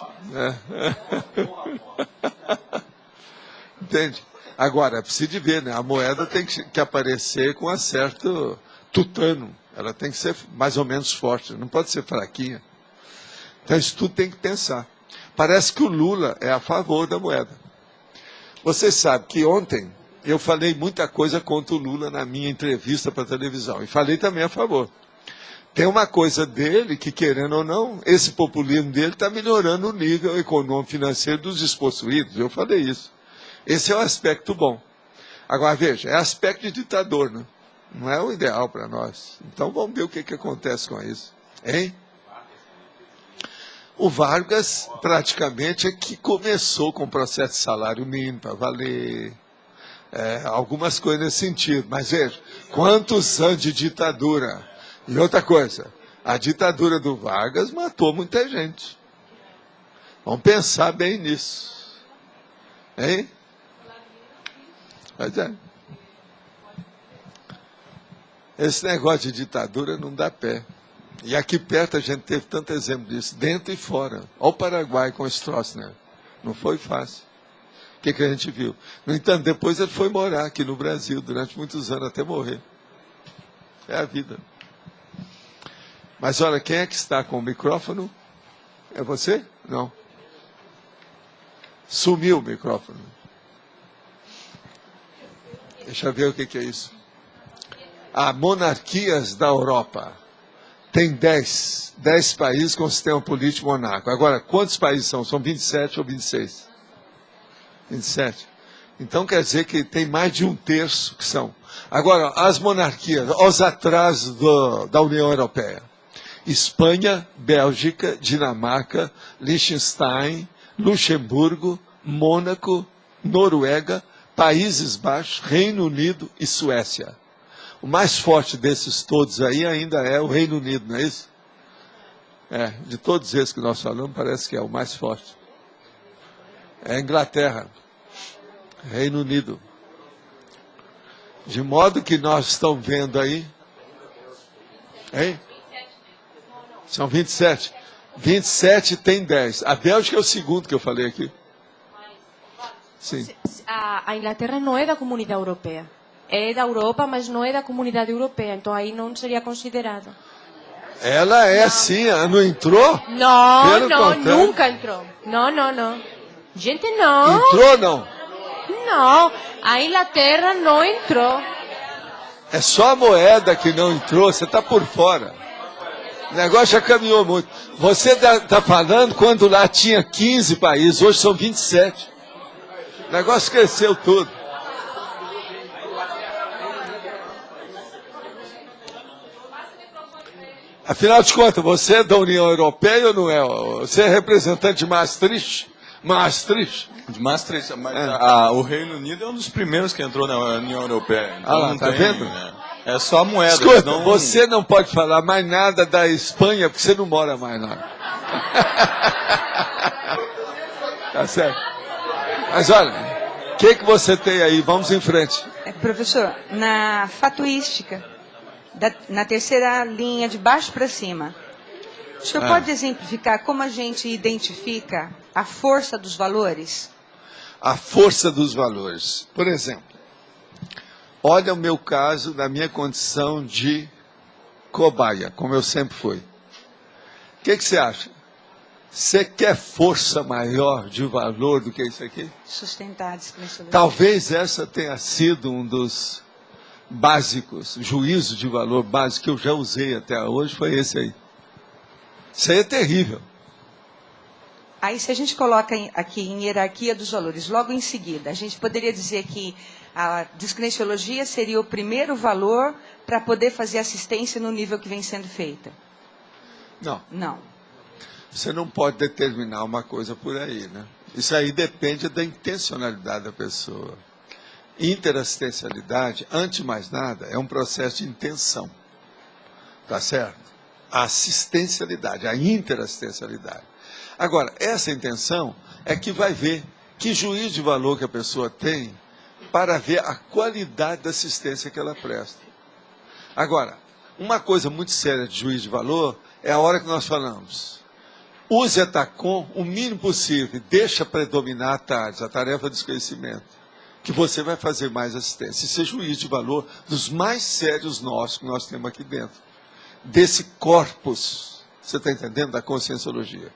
Entende? Agora, precisa de ver, né? A moeda tem que aparecer com um certo tutano. Ela tem que ser mais ou menos forte, não pode ser fraquinha. Então isso tudo tem que pensar. Parece que o Lula é a favor da moeda. Você sabe que ontem eu falei muita coisa contra o Lula na minha entrevista para a televisão. E falei também a favor. Tem uma coisa dele que, querendo ou não, esse populismo dele está melhorando o nível econômico financeiro dos despossuídos. Eu falei isso. Esse é o aspecto bom. Agora, veja, é aspecto de ditador, né? Não é o ideal para nós. Então vamos ver o que acontece com isso. Hein? O Vargas praticamente é que começou com o processo de salário mínimo para valer. Algumas coisas nesse sentido. Mas veja, quantos anos de ditadura? E outra coisa, a ditadura do Vargas matou muita gente. Vamos pensar bem nisso. Hein? Mas esse negócio de ditadura não dá pé. E aqui perto a gente teve tanto exemplo disso, dentro e fora. Olha o Paraguai com o Stroessner. Não foi fácil. O que a gente viu? No entanto, depois ele foi morar aqui no Brasil durante muitos anos, até morrer. É a vida. Mas olha, quem é que está com o microfone? É você? Não. Sumiu o microfone. Deixa eu ver o que é isso. Monarquias da Europa. Tem 10 países com sistema político monárquico. Agora, quantos países são? São 27 ou 26? 27. Então quer dizer que tem mais de um terço que são. Agora, as monarquias, os atrasos da União Europeia. Espanha, Bélgica, Dinamarca, Liechtenstein, Luxemburgo, Mônaco, Noruega, Países Baixos, Reino Unido e Suécia. O mais forte desses todos aí ainda é o Reino Unido, não é isso? De todos esses que nós falamos, parece que é o mais forte. É a Inglaterra, Reino Unido. De modo que nós estamos vendo aí... Hein? São 27. 27 tem 10. A Bélgica é o segundo que eu falei aqui. Sim. A Inglaterra não é da Comunidade Europeia. é da Europa, mas não é da Comunidade Europeia, então aí não seria considerado. Ela é sim, ela não entrou? Não, Pelo não, contrário. nunca entrou. Não, não, não. Gente, não. Entrou não? Não, a Inglaterra não entrou. É só a moeda que não entrou, você está por fora. O negócio já caminhou muito. Você está falando quando lá tinha 15 países, hoje são 27. O negócio cresceu todo. Afinal de contas, você é da União Europeia ou não é? Você é representante de Maastricht? De Maastricht, mas o Reino Unido é um dos primeiros que entrou na União Europeia. Então não tá tem, vendo? É só a moeda. Escuta, não... você não pode falar mais nada da Espanha, porque você não mora mais lá. Tá certo? Mas olha, o que você tem aí? Vamos em frente. Professor, na fatuística, na terceira linha de baixo para cima, o senhor pode exemplificar como a gente identifica a força dos valores? A força dos valores. Por exemplo, olha o meu caso na minha condição de cobaia, como eu sempre fui. O que você acha? Você quer força maior de valor do que isso aqui? Sustentar a discriminação. Talvez essa tenha sido um dos básicos, juízo de valor básico que eu já usei até hoje, foi esse aí. Isso aí é terrível. Aí, se a gente coloca aqui em hierarquia dos valores, logo em seguida, a gente poderia dizer que a discriminaciologia seria o primeiro valor para poder fazer assistência no nível que vem sendo feita? Não. Não. Você não pode determinar uma coisa por aí, né? Isso aí depende da intencionalidade da pessoa. Interassistencialidade, antes de mais nada, é um processo de intenção. Tá certo? A assistencialidade, a interassistencialidade. Agora, essa intenção é que vai ver que juízo de valor que a pessoa tem para ver a qualidade da assistência que ela presta. Agora, uma coisa muito séria de juízo de valor é a hora que nós falamos. Use a TACOM o mínimo possível, deixa predominar a TARDES, a tarefa de esclarecimento, que você vai fazer mais assistência. Isso é juízo de valor dos mais sérios nossos que nós temos aqui dentro. Desse corpus, você está entendendo, da conscienciologia.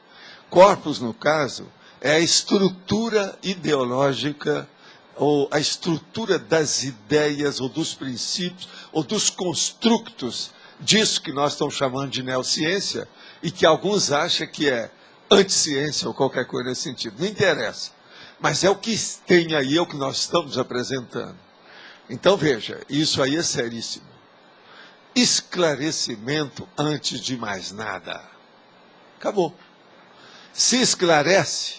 Corpus, no caso, é a estrutura ideológica, ou a estrutura das ideias, ou dos princípios, ou dos construtos disso que nós estamos chamando de neociência, e que alguns acham que é anticiência ou qualquer coisa nesse sentido. Não interessa. Mas é o que tem aí, é o que nós estamos apresentando. Então, veja, isso aí é seríssimo. Esclarecimento antes de mais nada. Acabou. Se esclarece.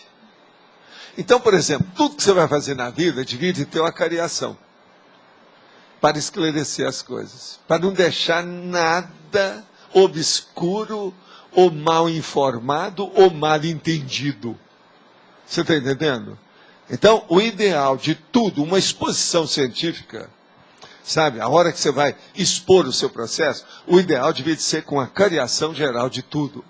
Então, por exemplo, tudo que você vai fazer na vida devia ter uma cariação para esclarecer as coisas, para não deixar nada obscuro ou mal informado ou mal entendido. Você está entendendo? Então, o ideal de tudo, uma exposição científica, sabe, a hora que você vai expor o seu processo, o ideal devia ser com a cariação geral de tudo.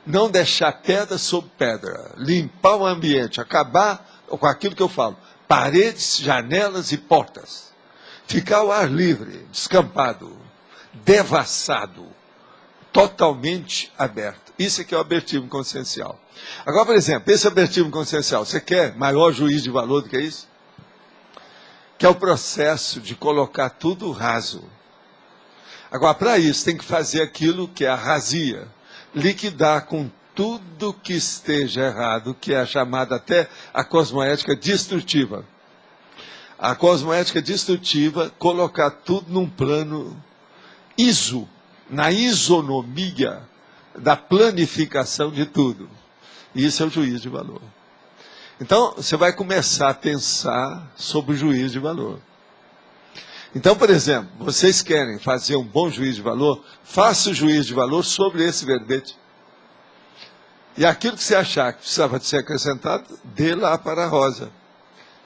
Não deixar pedra sobre pedra, limpar o ambiente, acabar com aquilo que eu falo, paredes, janelas e portas. Ficar ao ar livre, descampado, devassado, totalmente aberto. Isso é que é o abertismo consciencial. Agora, por exemplo, esse abertismo consciencial, você quer maior juízo de valor do que isso? Que é o processo de colocar tudo raso. Agora, para isso, tem que fazer aquilo que é a razia. Liquidar com tudo que esteja errado, que é a chamada até a cosmoética destrutiva. A cosmoética destrutiva, colocar tudo num plano iso, na isonomia da planificação de tudo. E isso é o juízo de valor. Então, você vai começar a pensar sobre o juízo de valor. Então, por exemplo, vocês querem fazer um bom juízo de valor, faça o juízo de valor sobre esse verbete. E aquilo que você achar que precisava de ser acrescentado, dê lá para a Rosa.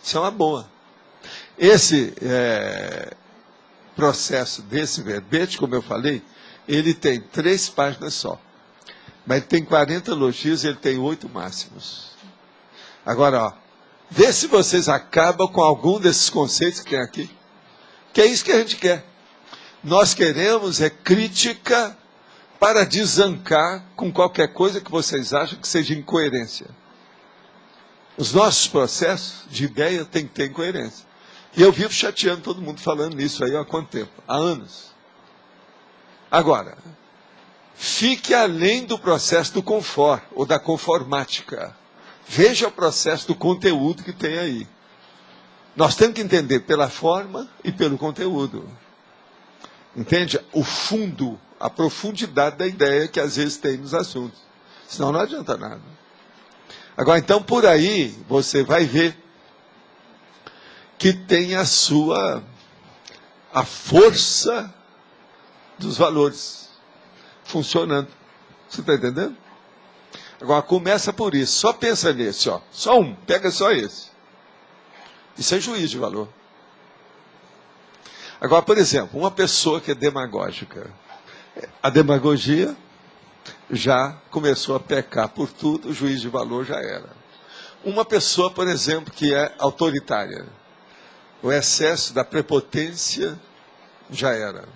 Isso é uma boa. Esse processo desse verbete, como eu falei, ele tem 3 páginas só. Mas ele tem 40 elogios e ele tem 8 máximos. Agora, ó, vê se vocês acabam com algum desses conceitos que tem aqui. Que é isso que a gente quer. Nós queremos é crítica para desancar com qualquer coisa que vocês acham que seja incoerência. Os nossos processos de ideia têm que ter incoerência. E eu vivo chateando todo mundo falando nisso aí há quanto tempo? Há anos. Agora, fique além do processo do conforto, ou da conformática. Veja o processo do conteúdo que tem aí. Nós temos que entender pela forma e pelo conteúdo. Entende? O fundo, a profundidade da ideia que às vezes tem nos assuntos. Senão não adianta nada. Agora, então, por aí, você vai ver que tem a força dos valores funcionando. Você está entendendo? Agora, começa por isso. Só pensa nesse, ó. Só um. Pega só esse. Isso é juízo de valor. Agora, por exemplo, uma pessoa que é demagógica. A demagogia já começou a pecar por tudo, o juízo de valor já era. Uma pessoa, por exemplo, que é autoritária. O excesso da prepotência já era.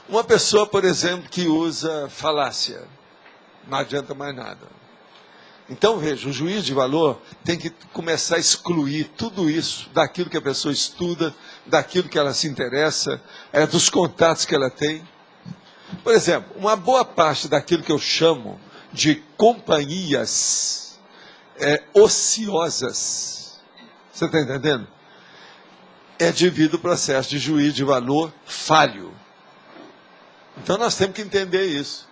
Uma pessoa, por exemplo, que usa falácia. Não adianta mais nada. Então, veja, o juízo de valor tem que começar a excluir tudo isso daquilo que a pessoa estuda, daquilo que ela se interessa, dos contatos que ela tem. Por exemplo, uma boa parte daquilo que eu chamo de companhias ociosas, você está entendendo? É devido ao processo de juízo de valor falho. Então nós temos que entender isso.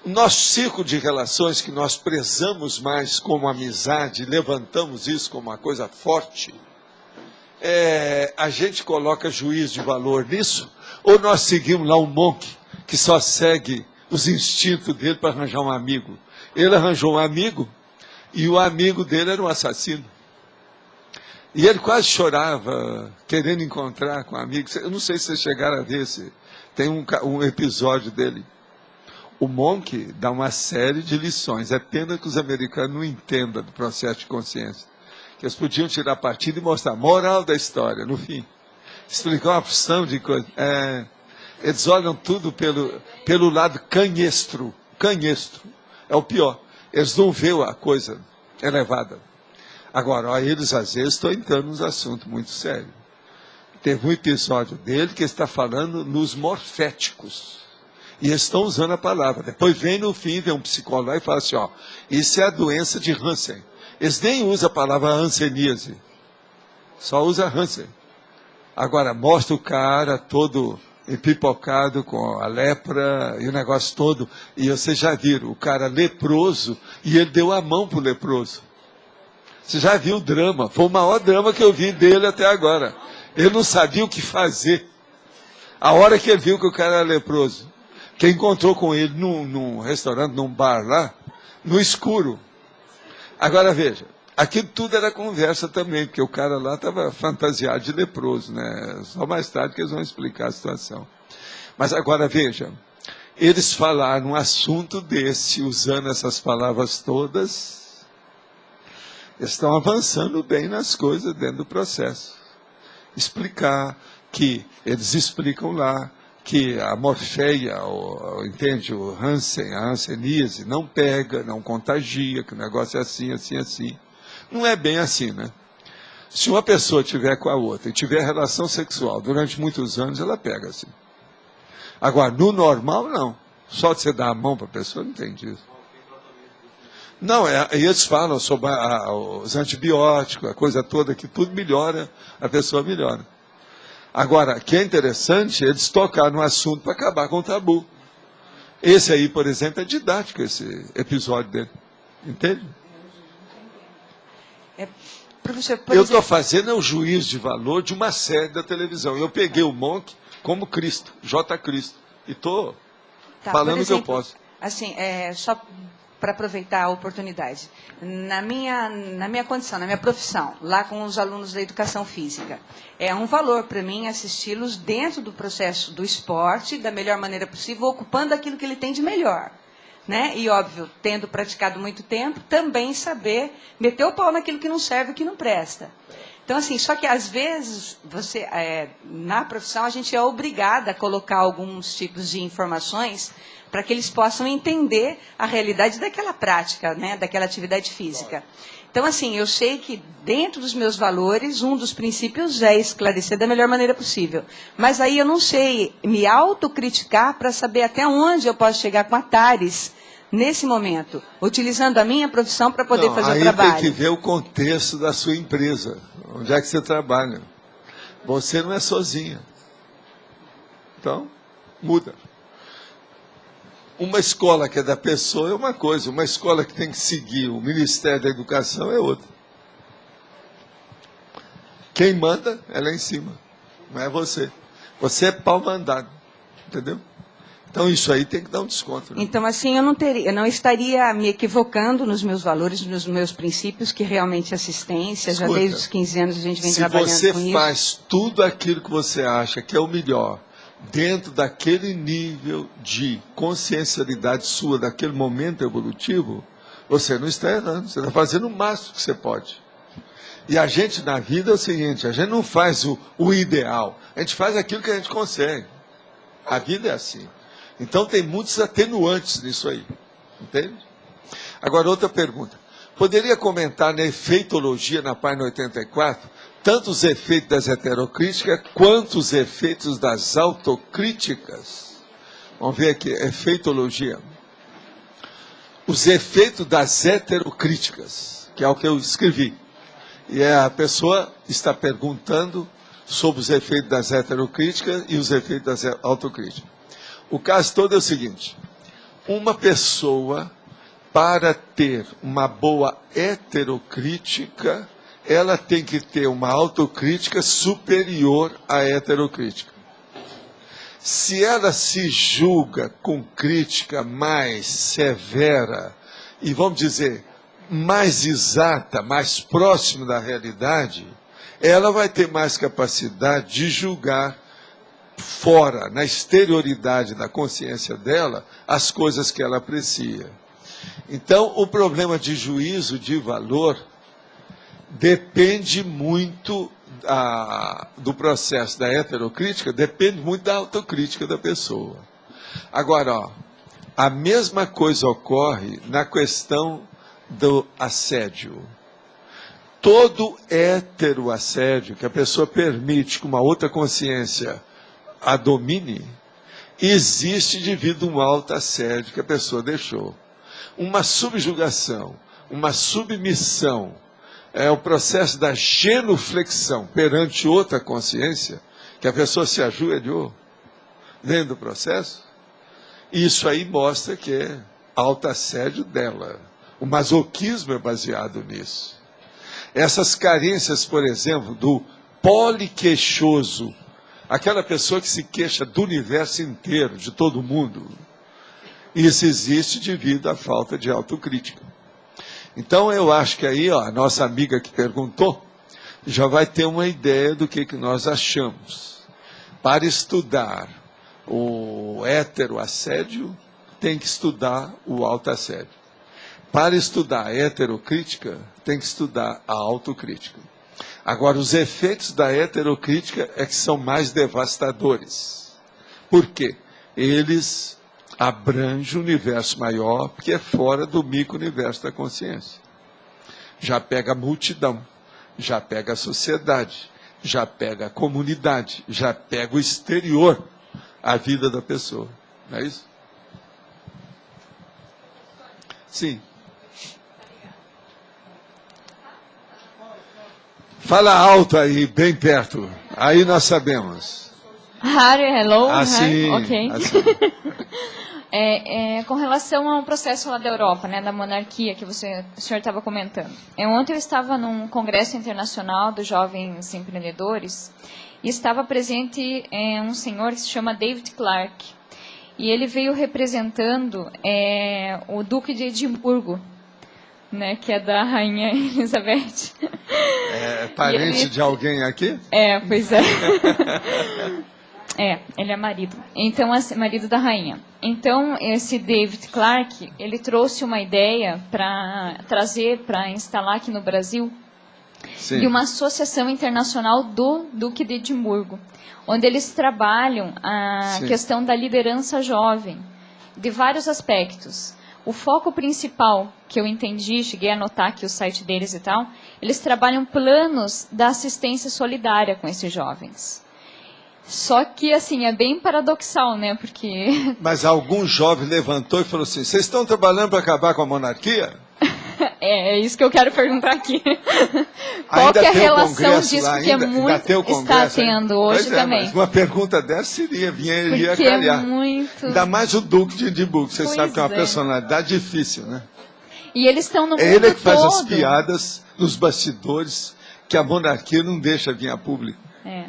O nosso círculo de relações que nós prezamos mais como amizade, levantamos isso como uma coisa forte, a gente coloca juízo de valor nisso, ou nós seguimos lá um monge que só segue os instintos dele para arranjar um amigo. Ele arranjou um amigo e o amigo dele era um assassino. E ele quase chorava, querendo encontrar com um amigo. Eu não sei se vocês chegaram a ver, tem um episódio dele. O Monk dá uma série de lições. É pena que os americanos não entendam do processo de consciência. Que eles podiam tirar partido e mostrar a moral da história, no fim. Explicar uma opção de coisa. Eles olham tudo pelo lado canhestro. Canhestro é o pior. Eles não veem a coisa elevada. Agora, eles às vezes estão entrando nos assuntos muito sérios. Teve um episódio dele que está falando nos morféticos. E eles estão usando a palavra. Depois vem no fim, vem um psicólogo lá e fala assim, isso é a doença de Hansen. Eles nem usam a palavra hanseníase. Só usa Hansen. Agora, mostra o cara todo empipocado com a lepra e o negócio todo. E vocês já viram, o cara leproso, e ele deu a mão para o leproso. Você já viu o drama? Foi o maior drama que eu vi dele até agora. Ele não sabia o que fazer. A hora que ele viu que o cara era leproso, que encontrou com ele num restaurante, num bar lá, no escuro. Agora veja, aquilo tudo era conversa também, porque o cara lá estava fantasiado de leproso, né? Só mais tarde que eles vão explicar a situação. Mas agora veja, eles falaram um assunto desse, usando essas palavras todas, estão avançando bem nas coisas dentro do processo. Explicar que eles explicam lá que a morfeia, entende, o Hansen, a hanseníase, não pega, não contagia, que o negócio é assim, assim, assim. Não é bem assim, né? Se uma pessoa tiver com a outra e tiver relação sexual durante muitos anos, ela pega assim. Agora, no normal, não. Só de você dar a mão para a pessoa, não tem disso. Não, eles falam sobre os antibióticos, a coisa toda, que tudo melhora, a pessoa melhora. Agora, o que é interessante, eles tocaram no assunto para acabar com o tabu. Esse aí, por exemplo, é didático, esse episódio dele. Entende? Professor, eu estou fazendo o juízo de valor de uma série da televisão. Eu peguei o Monk como Cristo, J. Cristo. E estou falando o que eu posso. Assim, só para aproveitar a oportunidade. Na minha condição, na minha profissão, lá com os alunos da educação física, é um valor para mim assisti-los dentro do processo do esporte, da melhor maneira possível, ocupando aquilo que ele tem de melhor. Né? E, óbvio, tendo praticado muito tempo, também saber meter o pau naquilo que não serve e que não presta. Então, assim, só que às vezes, na profissão, a gente é obrigada a colocar alguns tipos de informações para que eles possam entender a realidade daquela prática, né, daquela atividade física. Então, assim, eu sei que dentro dos meus valores, um dos princípios é esclarecer da melhor maneira possível. Mas aí eu não sei me autocriticar para saber até onde eu posso chegar com a TARES nesse momento, utilizando a minha profissão para poder fazer o trabalho. Aí tem que ver o contexto da sua empresa, onde é que você trabalha. Você não é sozinha. Então, muda. Uma escola que é da pessoa é uma coisa, uma escola que tem que seguir o Ministério da Educação é outra. Quem manda é lá em cima, não é você. Você é pau mandado, entendeu? Então isso aí tem que dar um desconto. Né? Então, assim, eu não estaria me equivocando nos meus valores, nos meus princípios, que realmente assistência, Escuta, já desde os 15 anos a gente vem trabalhando com isso. Se você faz tudo aquilo que você acha que é o melhor, dentro daquele nível de consciencialidade sua, daquele momento evolutivo, você não está errando, você está fazendo o máximo que você pode. E a gente na vida é o seguinte, a gente não faz o ideal, a gente faz aquilo que a gente consegue. A vida é assim. Então tem muitos atenuantes nisso aí, entende? Agora outra pergunta, poderia comentar na efeitologia na página 84, tanto os efeitos das heterocríticas, quanto os efeitos das autocríticas. Vamos ver aqui, efeitologia. Os efeitos das heterocríticas, que é o que eu escrevi. E a pessoa está perguntando sobre os efeitos das heterocríticas e os efeitos das autocríticas. O caso todo é o seguinte, uma pessoa, para ter uma boa heterocrítica, ela tem que ter uma autocrítica superior à heterocrítica. Se ela se julga com crítica mais severa e, vamos dizer, mais exata, mais próxima da realidade, ela vai ter mais capacidade de julgar fora, na exterioridade da consciência dela, as coisas que ela aprecia. Então, o problema de juízo de valor depende muito do processo da heterocrítica, depende muito da autocrítica da pessoa. Agora, ó, a mesma coisa ocorre na questão do assédio. Todo heteroassédio que a pessoa permite que uma outra consciência a domine, existe devido a um autoassédio que a pessoa deixou. Uma subjugação, uma submissão, é o processo da genuflexão perante outra consciência, que a pessoa se ajoelhou dentro do processo. Isso aí mostra que é autoassédio dela. O masoquismo é baseado nisso. Essas carências, por exemplo, do poliqueixoso, aquela pessoa que se queixa do universo inteiro, de todo mundo, isso existe devido à falta de autocrítica. Então eu acho que aí, ó, a nossa amiga que perguntou, já vai ter uma ideia do que nós achamos. Para estudar o heteroassédio, tem que estudar o autoassédio. Para estudar a heterocrítica, tem que estudar a autocrítica. Agora, os efeitos da heterocrítica é que são mais devastadores. Por quê? Eles abrangem o universo maior, porque é fora do micro-universo da consciência. Já pega a multidão, já pega a sociedade, já pega a comunidade, já pega o exterior, a vida da pessoa. Não é isso? Sim. Fala alto aí, bem perto. Aí nós sabemos. Hi, hello. Assim, Ok. assim. Com relação ao processo lá da Europa, né, da monarquia que o senhor estava comentando. Ontem eu estava num congresso internacional dos jovens empreendedores e estava presente um senhor que se chama David Clark. E ele veio representando o Duque de Edimburgo, né, que é da Rainha Elizabeth. É parente de alguém aqui? Pois é. Ele é marido. Então, marido da rainha. Então, esse David Clark, ele trouxe uma ideia para trazer, para instalar aqui no Brasil, Sim. e uma associação internacional do Duque de Edimburgo, onde eles trabalham a Sim. questão da liderança jovem, de vários aspectos. O foco principal, que eu entendi, cheguei a anotar aqui o site deles e tal, eles trabalham planos da assistência solidária com esses jovens. Só que, assim, é bem paradoxal, né? Porque... Mas algum jovem levantou e falou assim, vocês estão trabalhando para acabar com a monarquia? É isso que eu quero perguntar aqui. Qual que é a relação disso? Porque está tendo hoje também. Mas uma pergunta dessa iria calhar. É muito... Ainda mais o Duque de Edimburgo, você sabe que é uma é. personalidade difícil, né? E eles estão no mundo É ele que faz todo. as piadas nos bastidores que a monarquia não deixa vir a público. É.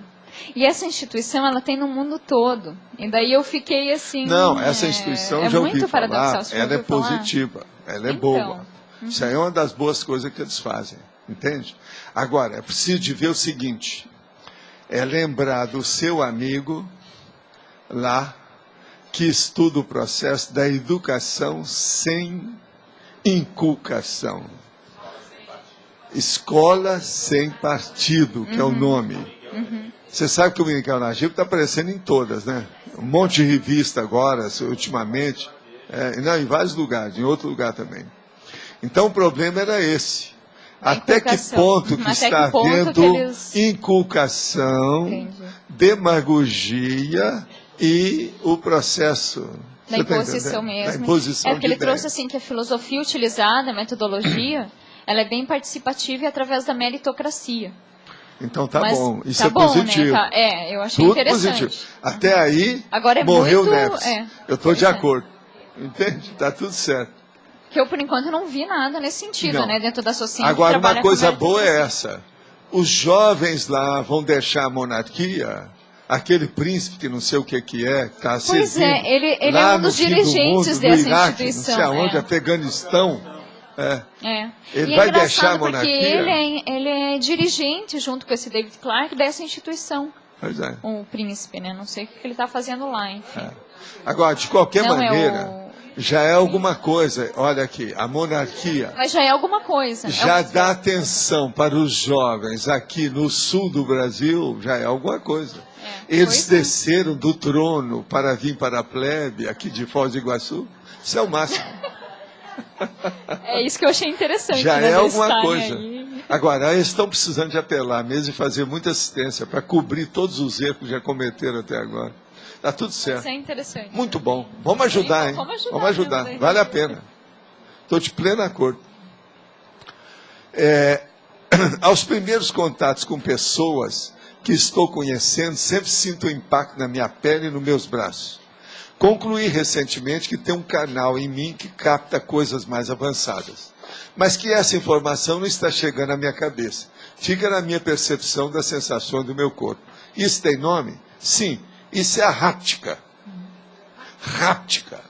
E essa instituição, ela tem no mundo todo. E daí eu fiquei assim... Não, essa instituição, já ouvi muito falar, paradoxal. Você já ela é ouviu falar? positiva, ela é Então, boa. Isso aí é uma das boas coisas que eles fazem, entende? Agora, é preciso de ver o seguinte, é lembrar do seu amigo lá, que estuda o processo da educação sem inculcação. Escola sem partido, que é o nome. Você sabe que o Miguel Nagibe está aparecendo em todas, né? Um monte de revista agora, ultimamente, não, em vários lugares, em outro lugar também. Então o problema era esse. Até que ponto que está havendo inculcação, demagogia e o processo da imposição mesmo. Da imposição porque ele trouxe assim que a filosofia utilizada, a metodologia, ela é bem participativa e através da meritocracia. Então Mas bom, isso tá é bom, positivo. Né? Eu achei tudo interessante. Positivo. Até aí, agora morreu muito, Neves. Eu estou de acordo. Entende? Está tudo certo. Que eu, por enquanto, não vi nada nesse sentido, Não. né? Dentro da sociedade. Agora, uma coisa boa é essa. Os jovens lá vão deixar a monarquia, aquele príncipe que não sei o que é, está Pois ele é um dos dirigentes dessa Iraque, instituição. Não sei aonde, Afeganistão. Ele e vai é deixar a porque monarquia. ele é dirigente, junto com esse David Clarke, dessa instituição. Pois é. O príncipe, né? Não sei o que ele está fazendo lá, enfim. Agora, de qualquer Não, maneira... Já é alguma coisa, olha aqui, a monarquia Mas já é alguma coisa. já dá atenção para os jovens aqui no sul do Brasil, já é alguma coisa. Eles desceram do trono para vir para a plebe aqui de Foz do Iguaçu, isso é o máximo. É isso que eu achei interessante. Já né, é alguma coisa. Aí. Agora, eles estão precisando de apelar mesmo e fazer muita assistência para cobrir todos os erros que já cometeram até agora. Está tudo certo. Isso é interessante. Muito bom. Vamos ajudar, hein? Vamos ajudar. Vale a pena. Estou de pleno acordo. Aos primeiros contatos com pessoas que estou conhecendo, sempre sinto o impacto na minha pele e nos meus braços. Concluí recentemente que tem um canal em mim que capta coisas mais avançadas. Mas que essa informação não está chegando à minha cabeça. Fica na minha percepção das sensações do meu corpo. Isso tem nome? Sim. Isso é a háptica. Háptica.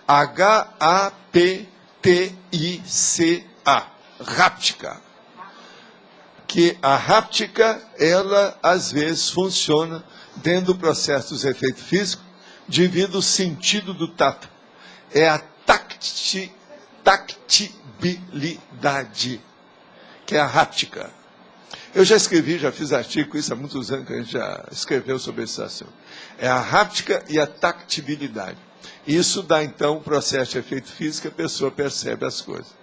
H-A-P-T-I-C-A. Háptica. Que a háptica, ela às vezes funciona dentro do processo dos efeitos físicos devido ao sentido do tato. É a tactibilidade, que é a háptica. Eu já escrevi, já fiz artigo, isso há muitos anos que a gente já escreveu sobre esse assunto. É a háptica e a tactibilidade. Isso dá, então, um processo de efeito físico, a pessoa percebe as coisas.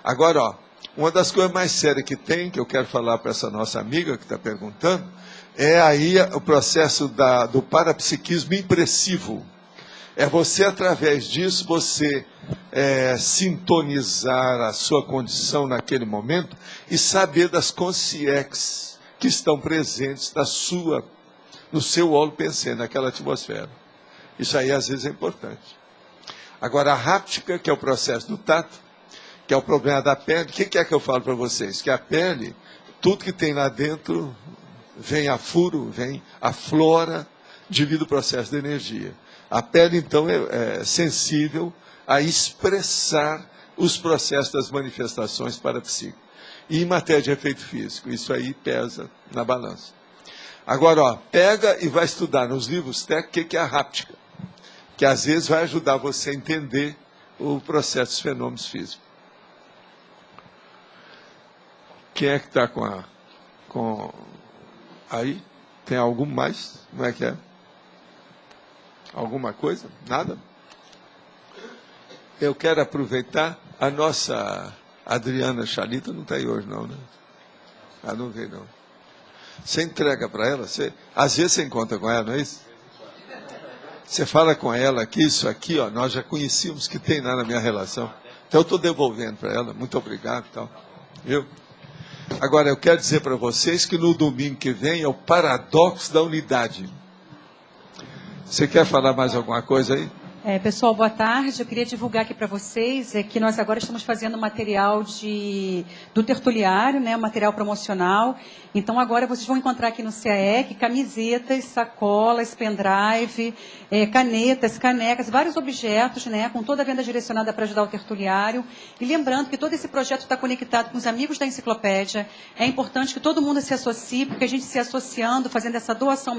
Agora, uma das coisas mais sérias que tem, que eu quero falar para essa nossa amiga que está perguntando, é aí o processo do parapsiquismo impressivo. É você, através disso, você sintonizar a sua condição naquele momento e saber das consciências que estão presentes no seu holo pensante, naquela atmosfera. Isso aí, às vezes, é importante. Agora, a háptica, que é o processo do tato, que é o problema da pele, o que é que eu falo para vocês? Que a pele, tudo que tem lá dentro, vem a furo, vem a flora, devido ao processo de energia. A pele, então, é sensível a expressar os processos das manifestações parapsíquicas. E em matéria de efeito físico, isso aí pesa na balança. Agora, pega e vai estudar nos livros técnicos o que é a háptica, que às vezes vai ajudar você a entender o processo dos fenômenos físicos. Quem é que está Aí? Tem algum mais? Como é que é? Alguma coisa? Nada? Eu quero aproveitar a nossa Adriana Chalita, não está aí hoje não, né? Ah, não veio não. Você entrega para ela, às vezes você encontra com ela, não é isso? Você fala com ela que isso aqui, ó, nós já conhecíamos que tem lá na minha relação. Então eu estou devolvendo para ela, muito obrigado e tal. Viu? Agora eu quero dizer para vocês que no domingo que vem é o paradoxo da unidade. Você quer falar mais alguma coisa aí? Pessoal, boa tarde. Eu queria divulgar aqui para vocês que nós agora estamos fazendo material do tertuliário, né, material promocional. Então, agora vocês vão encontrar aqui no CAEC camisetas, sacolas, pendrive, canetas, canecas, vários objetos, né, com toda a venda direcionada para ajudar o tertuliário. E lembrando que todo esse projeto está conectado com os amigos da enciclopédia. É importante que todo mundo se associe, porque a gente se associando, fazendo essa doação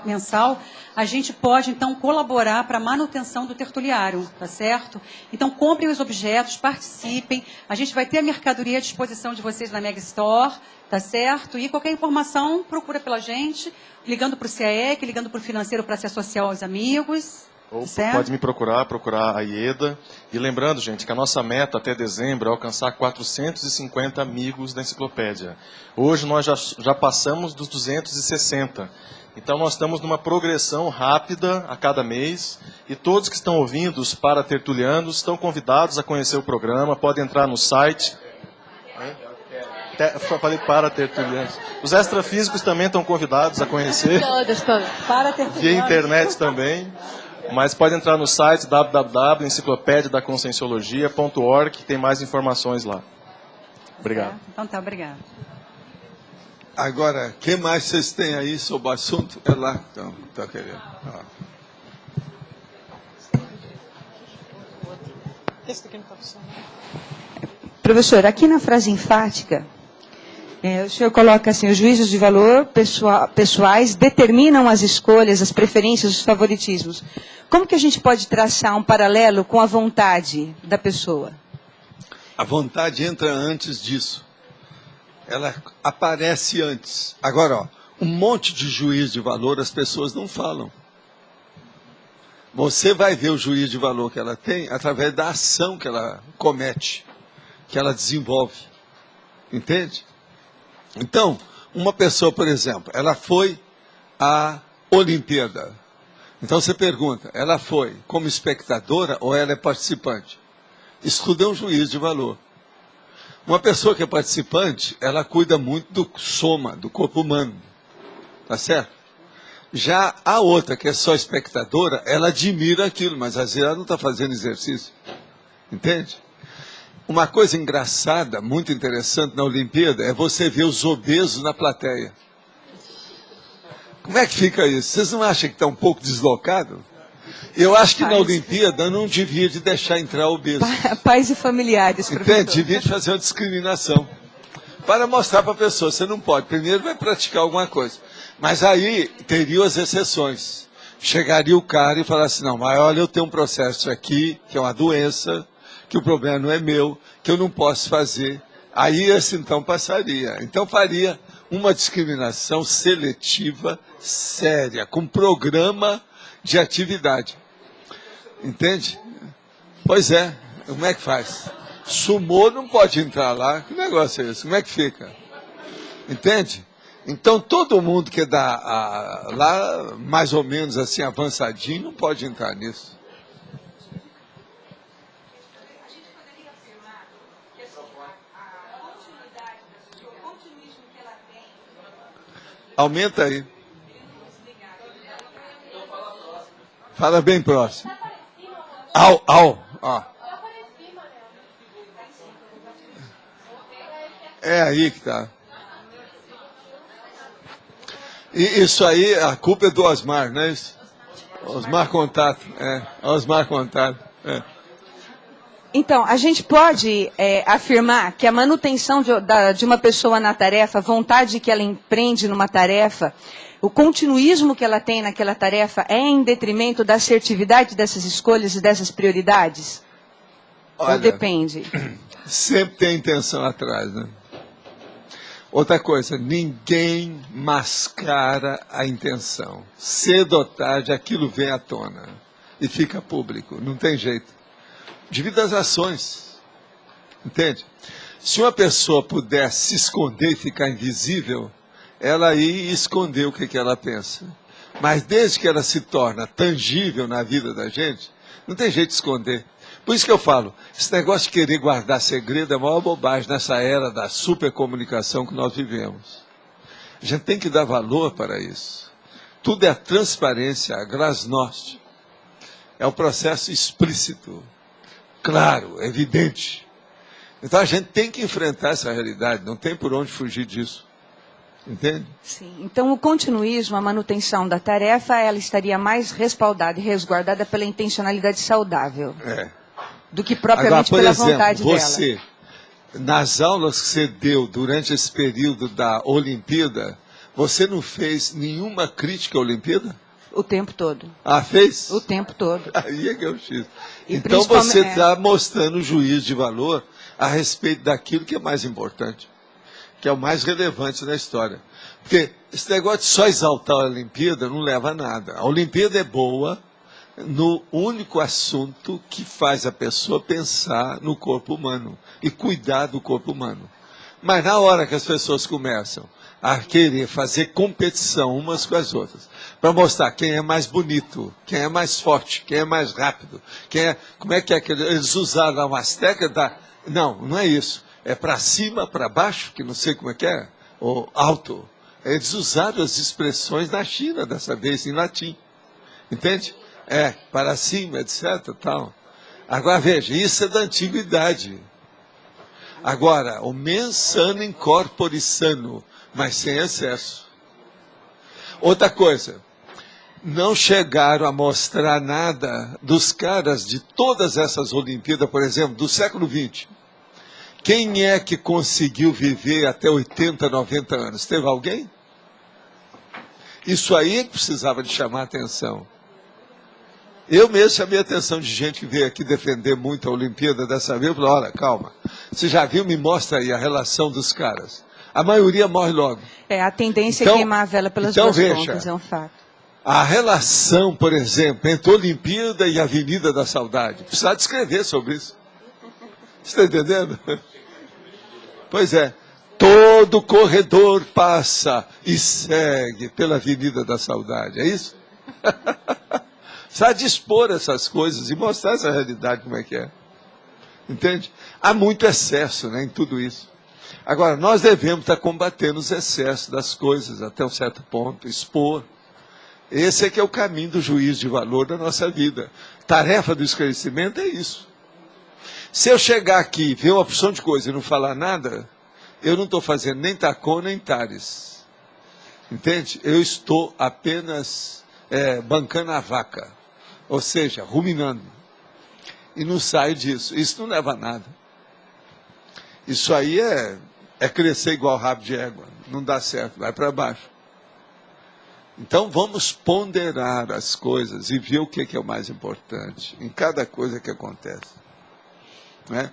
mensal, a gente pode, então, colaborar para a manutenção do tertuliário, tá certo? Então, comprem os objetos, participem. A gente vai ter a mercadoria à disposição de vocês na Mega Store, tá certo? E qualquer informação, procura pela gente, ligando para o CAEC, ligando para o financeiro para se associar aos amigos. Ou certo? pode me procurar a IEDA. E lembrando, gente, que a nossa meta até dezembro é alcançar 450 amigos da enciclopédia. Hoje nós já passamos dos 260. Então nós estamos numa progressão rápida a cada mês. E todos que estão ouvindo, os paratertulianos, estão convidados a conhecer o programa. Podem entrar no site. Eu falei paratertulianos. Os extrafísicos também estão convidados a conhecer. Todos. Via internet também. Mas pode entrar no site www.enciclopediadaconscienciologia.org, que tem mais informações lá. Obrigado. Então tá, obrigado. Agora, o que mais vocês têm aí sobre o assunto? É lá que estão querendo. Professor, aqui na frase enfática, o senhor coloca assim, os juízos de valor pessoais determinam as escolhas, as preferências, os favoritismos. Como que a gente pode traçar um paralelo com a vontade da pessoa? A vontade entra antes disso. Ela aparece antes. Agora, ó, um monte de juízo de valor as pessoas não falam. Você vai ver o juízo de valor que ela tem através da ação que ela comete, que ela desenvolve. Entende? Então, uma pessoa, por exemplo, ela foi à Olimpíada. Então você pergunta, ela foi como espectadora ou ela é participante? Isso tudo é um juízo de valor. Uma pessoa que é participante, ela cuida muito do soma, do corpo humano. Tá certo? Já a outra, que é só espectadora, ela admira aquilo, mas às vezes ela não está fazendo exercício. Entende? Uma coisa engraçada, muito interessante na Olimpíada, é você ver os obesos na plateia. Como é que fica isso? Vocês não acham que está um pouco deslocado? Eu acho que na Olimpíada não devia de deixar entrar obesos. Pais e familiares, professor. Entende? Devia de fazer uma discriminação. Para mostrar para a pessoa, você não pode. Primeiro vai praticar alguma coisa. Mas aí teriam as exceções. Chegaria o cara e falaria assim, não, mas olha, eu tenho um processo aqui, que é uma doença, que o problema não é meu, que eu não posso fazer. Aí esse então passaria. Então faria uma discriminação seletiva séria, com programa de atividade. Entende? Pois é. Como é que faz? Sumô não pode entrar lá. Que negócio é esse? Como é que fica? Entende? Então todo mundo que dá lá, mais ou menos assim, avançadinho, não pode entrar nisso. Aumenta aí. Fala bem próximo. Ó. É aí que tá. E isso aí, a culpa é do Osmar, não é isso? Osmar Contato. Osmar Contato. Então, a gente pode afirmar que a manutenção de uma pessoa na tarefa, a vontade que ela empreende numa tarefa, o continuismo que ela tem naquela tarefa é em detrimento da assertividade dessas escolhas e dessas prioridades? Olha, ou depende? Sempre tem intenção atrás, né? Outra coisa, ninguém mascara a intenção. Cedo ou tarde, aquilo vem à tona e fica público, não tem jeito. Devido às ações, entende? Se uma pessoa pudesse se esconder e ficar invisível, ela ia esconder o que ela pensa. Mas desde que ela se torna tangível na vida da gente, não tem jeito de esconder. Por isso que eu falo, esse negócio de querer guardar segredo é a maior bobagem nessa era da supercomunicação que nós vivemos. A gente tem que dar valor para isso. Tudo é a transparência, a glasnost. É um processo explícito, claro, evidente. Então a gente tem que enfrentar essa realidade, não tem por onde fugir disso. Entende? Sim. Então, o continuismo, a manutenção da tarefa, ela estaria mais respaldada e resguardada pela intencionalidade saudável. Do que propriamente agora, pela exemplo, vontade você, dela. nas aulas que você deu durante esse período da Olimpíada, você não fez nenhuma crítica à Olimpíada? O tempo todo. Ah, fez? O tempo todo. Aí é que eu fiz. E então você está mostrando o juízo de valor a respeito daquilo que é mais importante, que é o mais relevante na história. Porque esse negócio de só exaltar a Olimpíada não leva a nada. A Olimpíada é boa no único assunto que faz a pessoa pensar no corpo humano e cuidar do corpo humano. Mas na hora que as pessoas começam a querer fazer competição umas com as outras, para mostrar quem é mais bonito, quem é mais forte, quem é mais rápido, como é que eles usaram a Azteca da... Não é isso. É para cima, para baixo, que não sei como é que é, ou alto. Eles usaram as expressões na China, dessa vez, em latim. Entende? Para cima, etc. Tal. Agora, veja, isso é da antiguidade. Agora, o mens sano in corpore sano, mas sem excesso. Outra coisa, não chegaram a mostrar nada dos caras de todas essas Olimpíadas, por exemplo, do século XX. Quem é que conseguiu viver até 80, 90 anos? Teve alguém? Isso aí que precisava de chamar a atenção. Eu mesmo chamei a atenção de gente que veio aqui defender muito a Olimpíada dessa vez. Eu falei, olha, calma, você já viu? Me mostra aí a relação dos caras. A maioria morre logo. A tendência é queimar a vela pelas duas pontas, é um fato. A relação, por exemplo, entre a Olimpíada e a Avenida da Saudade. Precisa descrever sobre isso. Você está entendendo? Pois é. Todo corredor passa e segue pela Avenida da Saudade. É isso? Precisa dispor essas coisas e mostrar essa realidade como é que é. Entende? Há muito excesso, né, em tudo isso. Agora, nós devemos estar combatendo os excessos das coisas até um certo ponto, expor. Esse é que é o caminho do juízo de valor da nossa vida. Tarefa do esclarecimento é isso. Se eu chegar aqui, ver uma opção de coisa e não falar nada, eu não estou fazendo nem tacon nem tares. Entende? Eu estou apenas bancando a vaca. Ou seja, ruminando. E não saio disso. Isso não leva a nada. Isso aí é crescer igual rabo de égua. Não dá certo, vai para baixo. Então vamos ponderar as coisas e ver o que é o mais importante em cada coisa que acontece. Né?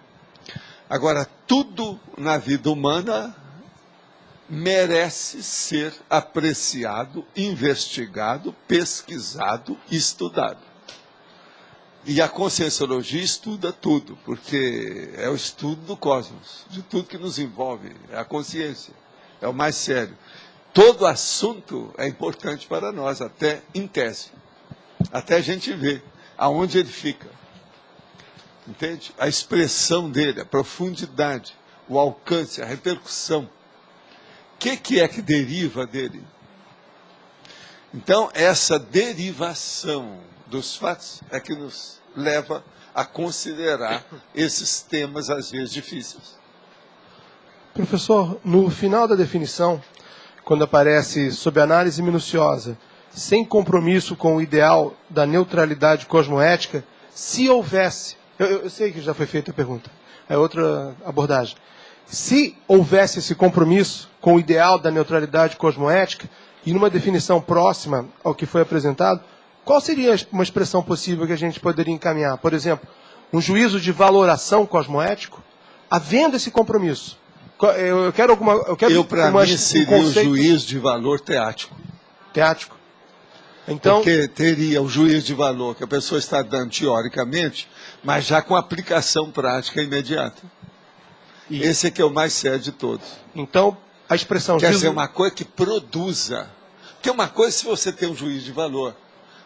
Agora, tudo na vida humana merece ser apreciado, investigado, pesquisado, estudado. E a conscienciologia estuda tudo, porque é o estudo do cosmos, de tudo que nos envolve, é a consciência, é o mais sério. Todo assunto é importante para nós, até em tese, até a gente ver aonde ele fica. Entende? A expressão dele, a profundidade, o alcance, a repercussão. O que é que deriva dele? Então, essa derivação dos fatos é que nos leva a considerar esses temas, às vezes, difíceis. Professor, no final da definição, quando aparece sob análise minuciosa, sem compromisso com o ideal da neutralidade cosmoética, se houvesse, eu sei que já foi feita a pergunta, é outra abordagem, se houvesse esse compromisso com o ideal da neutralidade cosmoética, e numa definição próxima ao que foi apresentado, qual seria uma expressão possível que a gente poderia encaminhar? Por exemplo, um juízo de valoração cosmoético, havendo esse compromisso, Eu quero alguma... Para mim, seria o juízo de valor teático. Teático. Então, porque teria o juízo de valor que a pessoa está dando teoricamente, mas já com aplicação prática imediata. Esse é que é o mais sério de todos. Então, a expressão... Quer dizer, uma coisa que produza. Porque uma coisa é se você tem um juízo de valor.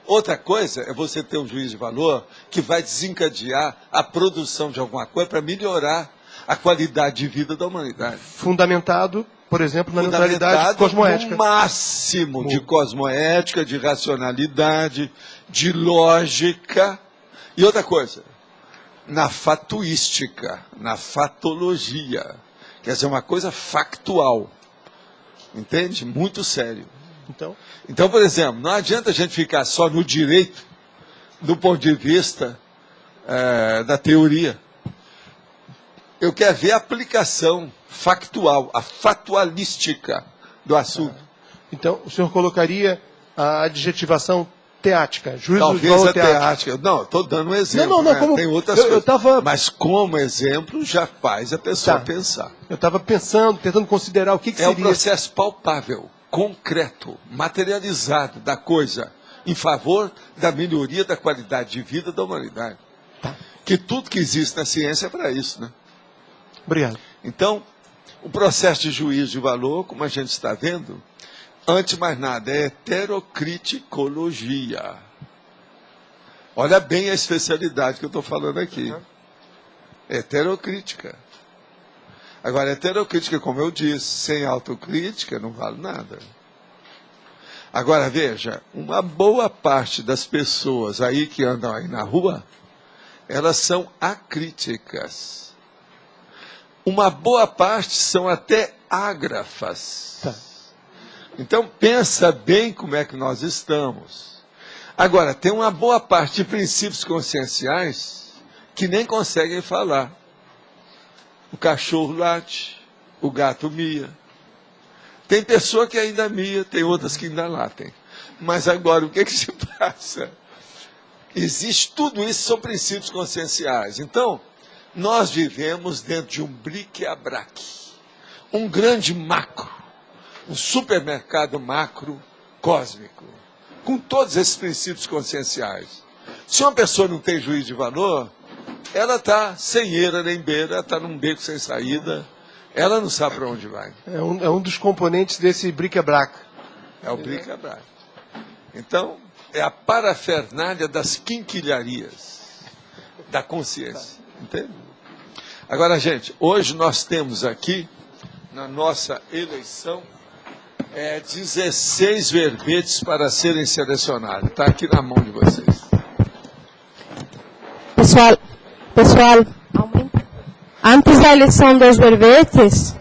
Outra coisa é você ter um juízo de valor que vai desencadear a produção de alguma coisa para melhorar a qualidade de vida da humanidade. Fundamentado, por exemplo, na neutralidade cosmoética. No máximo de cosmoética, de racionalidade, de lógica. E outra coisa, na fatuística, na fatologia. Quer dizer, uma coisa factual. Entende? Muito sério. Então, por exemplo, não adianta a gente ficar só no direito do ponto de vista da teoria. Eu quero ver a aplicação factual, a fatualística do assunto. Então, o senhor colocaria a adjetivação teática, juízo Talvez de valor a teático. teática. Não, estou dando um exemplo. Não, como, tem outras coisas. Mas como exemplo já faz a pessoa pensar. Eu estava pensando, tentando considerar o que seria. É um processo palpável, concreto, materializado da coisa, em favor da melhoria da qualidade de vida da humanidade. Que tudo que existe na ciência é para isso, né? Obrigado. Então, o processo de juízo de valor, como a gente está vendo, antes de mais nada, é heterocriticologia. Olha bem a especialidade que eu estou falando aqui. Heterocrítica. Agora, heterocrítica, como eu disse, sem autocrítica não vale nada. Agora, veja, uma boa parte das pessoas aí que andam aí na rua, elas são acríticas. Uma boa parte são até ágrafas. Então, pensa bem como é que nós estamos. Agora, tem uma boa parte de princípios conscienciais que nem conseguem falar. O cachorro late, o gato mia. Tem pessoa que ainda mia, tem outras que ainda latem. Mas agora, o que se passa? Existe tudo isso, são princípios conscienciais. Então, nós vivemos dentro de um bric-a-brac, um grande macro, um supermercado macro cósmico, com todos esses princípios conscienciais. Se uma pessoa não tem juízo de valor, ela está sem eira nem beira, ela está num beco sem saída, ela não sabe para onde vai. É um dos componentes desse bric-a-brac. É o bric-a-brac. Então, é a parafernália das quinquilharias da consciência. Entende? Agora, gente, hoje nós temos aqui, na nossa eleição, 16 verbetes para serem selecionados. Está aqui na mão de vocês. Pessoal, antes da eleição dos verbetes,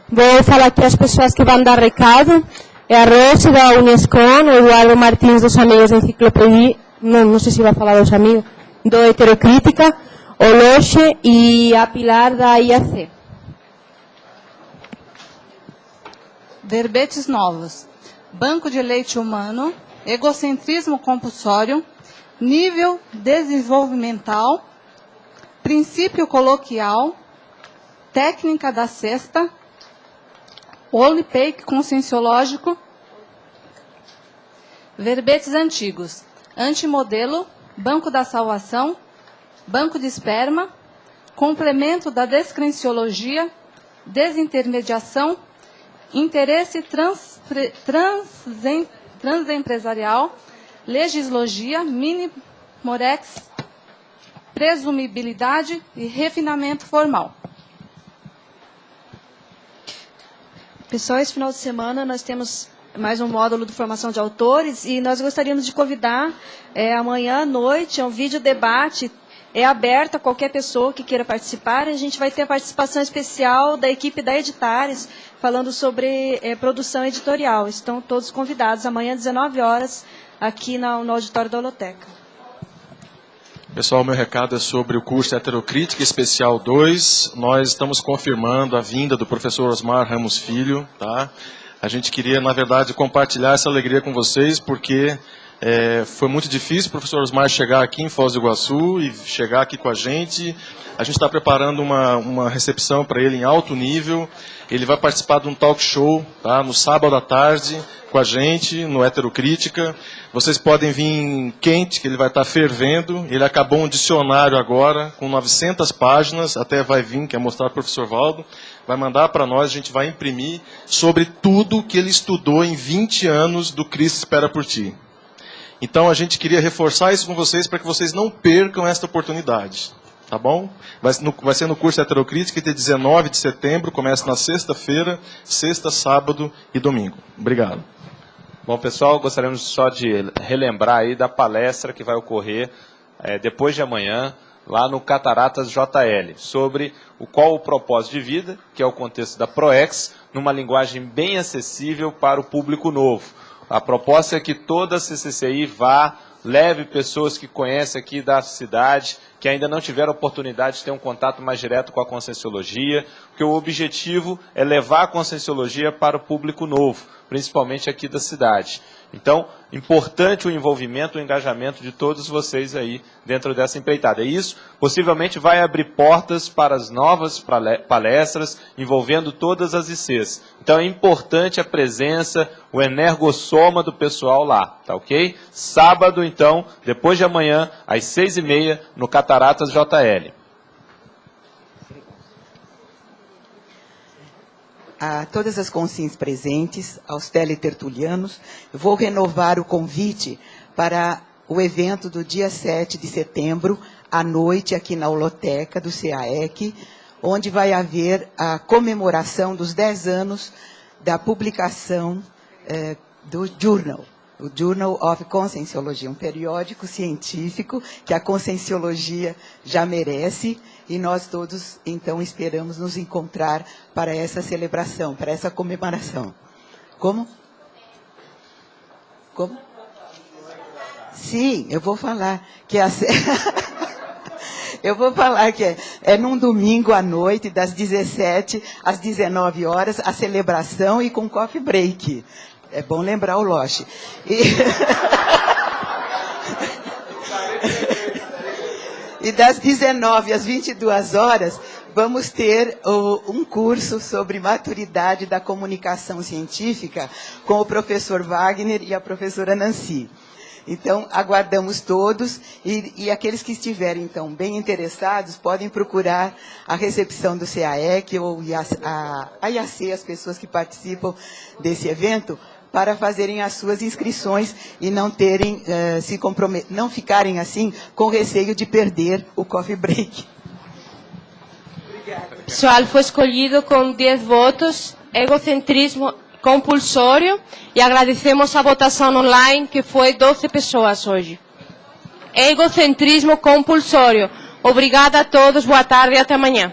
vou falar aqui as pessoas que vão dar recado. É a Rose da Unescon, o Eduardo Martins dos Amigos da Enciclopedia, não sei se vai falar dos amigos, do Heterocrítica, o Loche e a Pilar da IAC. Verbetes novos. Banco de leite humano, egocentrismo compulsório, nível desenvolvimental, princípio coloquial, técnica da cesta, Olipake conscienciológico, verbetes antigos, antimodelo, banco da salvação, banco de esperma, complemento da descrenciologia, desintermediação, interesse transempresarial, legislogia, mini-morex, presumibilidade e refinamento formal. Pessoal, esse final de semana nós temos mais um módulo de formação de autores e nós gostaríamos de convidar amanhã à noite, é um vídeo debate, é aberto a qualquer pessoa que queira participar. A gente vai ter a participação especial da equipe da Editares, falando sobre produção editorial. Estão todos convidados amanhã às 19 horas, aqui no auditório da Holoteca. Pessoal, meu recado é sobre o curso Heterocrítica Especial 2. Nós estamos confirmando a vinda do professor Osmar Ramos Filho. Tá? A gente queria, na verdade, compartilhar essa alegria com vocês, porque Foi muito difícil o professor Osmar chegar aqui em Foz do Iguaçu e chegar aqui com a gente. A gente está preparando uma recepção para ele em alto nível. Ele vai participar de um talk show, tá, no sábado à tarde com a gente, no Heterocrítica. Vocês podem vir quente, que ele vai estar fervendo. Ele acabou um dicionário agora, com 900 páginas, até vai vir, quer mostrar para o professor Valdo. Vai mandar para nós, a gente vai imprimir, sobre tudo que ele estudou em 20 anos do Cristo Espera por Ti. Então a gente queria reforçar isso com vocês, para que vocês não percam esta oportunidade. Tá bom? Vai ser no curso Heterocrítica, dia 19 de setembro, começa na sexta-feira, sexta, sábado e domingo. Obrigado. Bom, pessoal, gostaríamos só de relembrar aí da palestra que vai ocorrer depois de amanhã, lá no Cataratas JL, sobre qual o propósito de vida, que é o contexto da ProEx, numa linguagem bem acessível para o público novo. A proposta é que toda a CCCI leve pessoas que conhecem aqui da cidade, que ainda não tiveram oportunidade de ter um contato mais direto com a Conscienciologia, porque o objetivo é levar a Conscienciologia para o público novo, principalmente aqui da cidade. Então, importante o envolvimento, o engajamento de todos vocês aí dentro dessa empreitada. E isso possivelmente vai abrir portas para as novas palestras envolvendo todas as ICs. Então é importante a presença, o energossoma do pessoal lá, tá ok? Sábado, então, depois de amanhã, às 6h30, no Cataratas JL. A todas as consciências presentes, aos teletertulianos, vou renovar o convite para o evento do dia 7 de setembro, à noite, aqui na Holoteca do CAEC, onde vai haver a comemoração dos 10 anos da publicação do Journal, o Journal of Conscienciology, um periódico científico que a Conscienciologia já merece, e nós todos, então, esperamos nos encontrar para essa celebração, para essa comemoração. Como? Como? Sim, eu vou falar que eu vou falar que é num domingo à noite, das 17 às 19 horas, a celebração e com coffee break. É bom lembrar o Loche. E das 19 às 22 horas, vamos ter um curso sobre maturidade da comunicação científica com o professor Wagner e a professora Nancy. Então, aguardamos todos e aqueles que estiverem, então, bem interessados, podem procurar a recepção do CAEC ou a IAC, as pessoas que participam desse evento, para fazerem as suas inscrições e não terem não ficarem assim com receio de perder o coffee break. O pessoal foi escolhido com 10 votos, egocentrismo compulsório, e agradecemos a votação online, que foi 12 pessoas hoje. Egocentrismo compulsório. Obrigada a todos, boa tarde e até amanhã.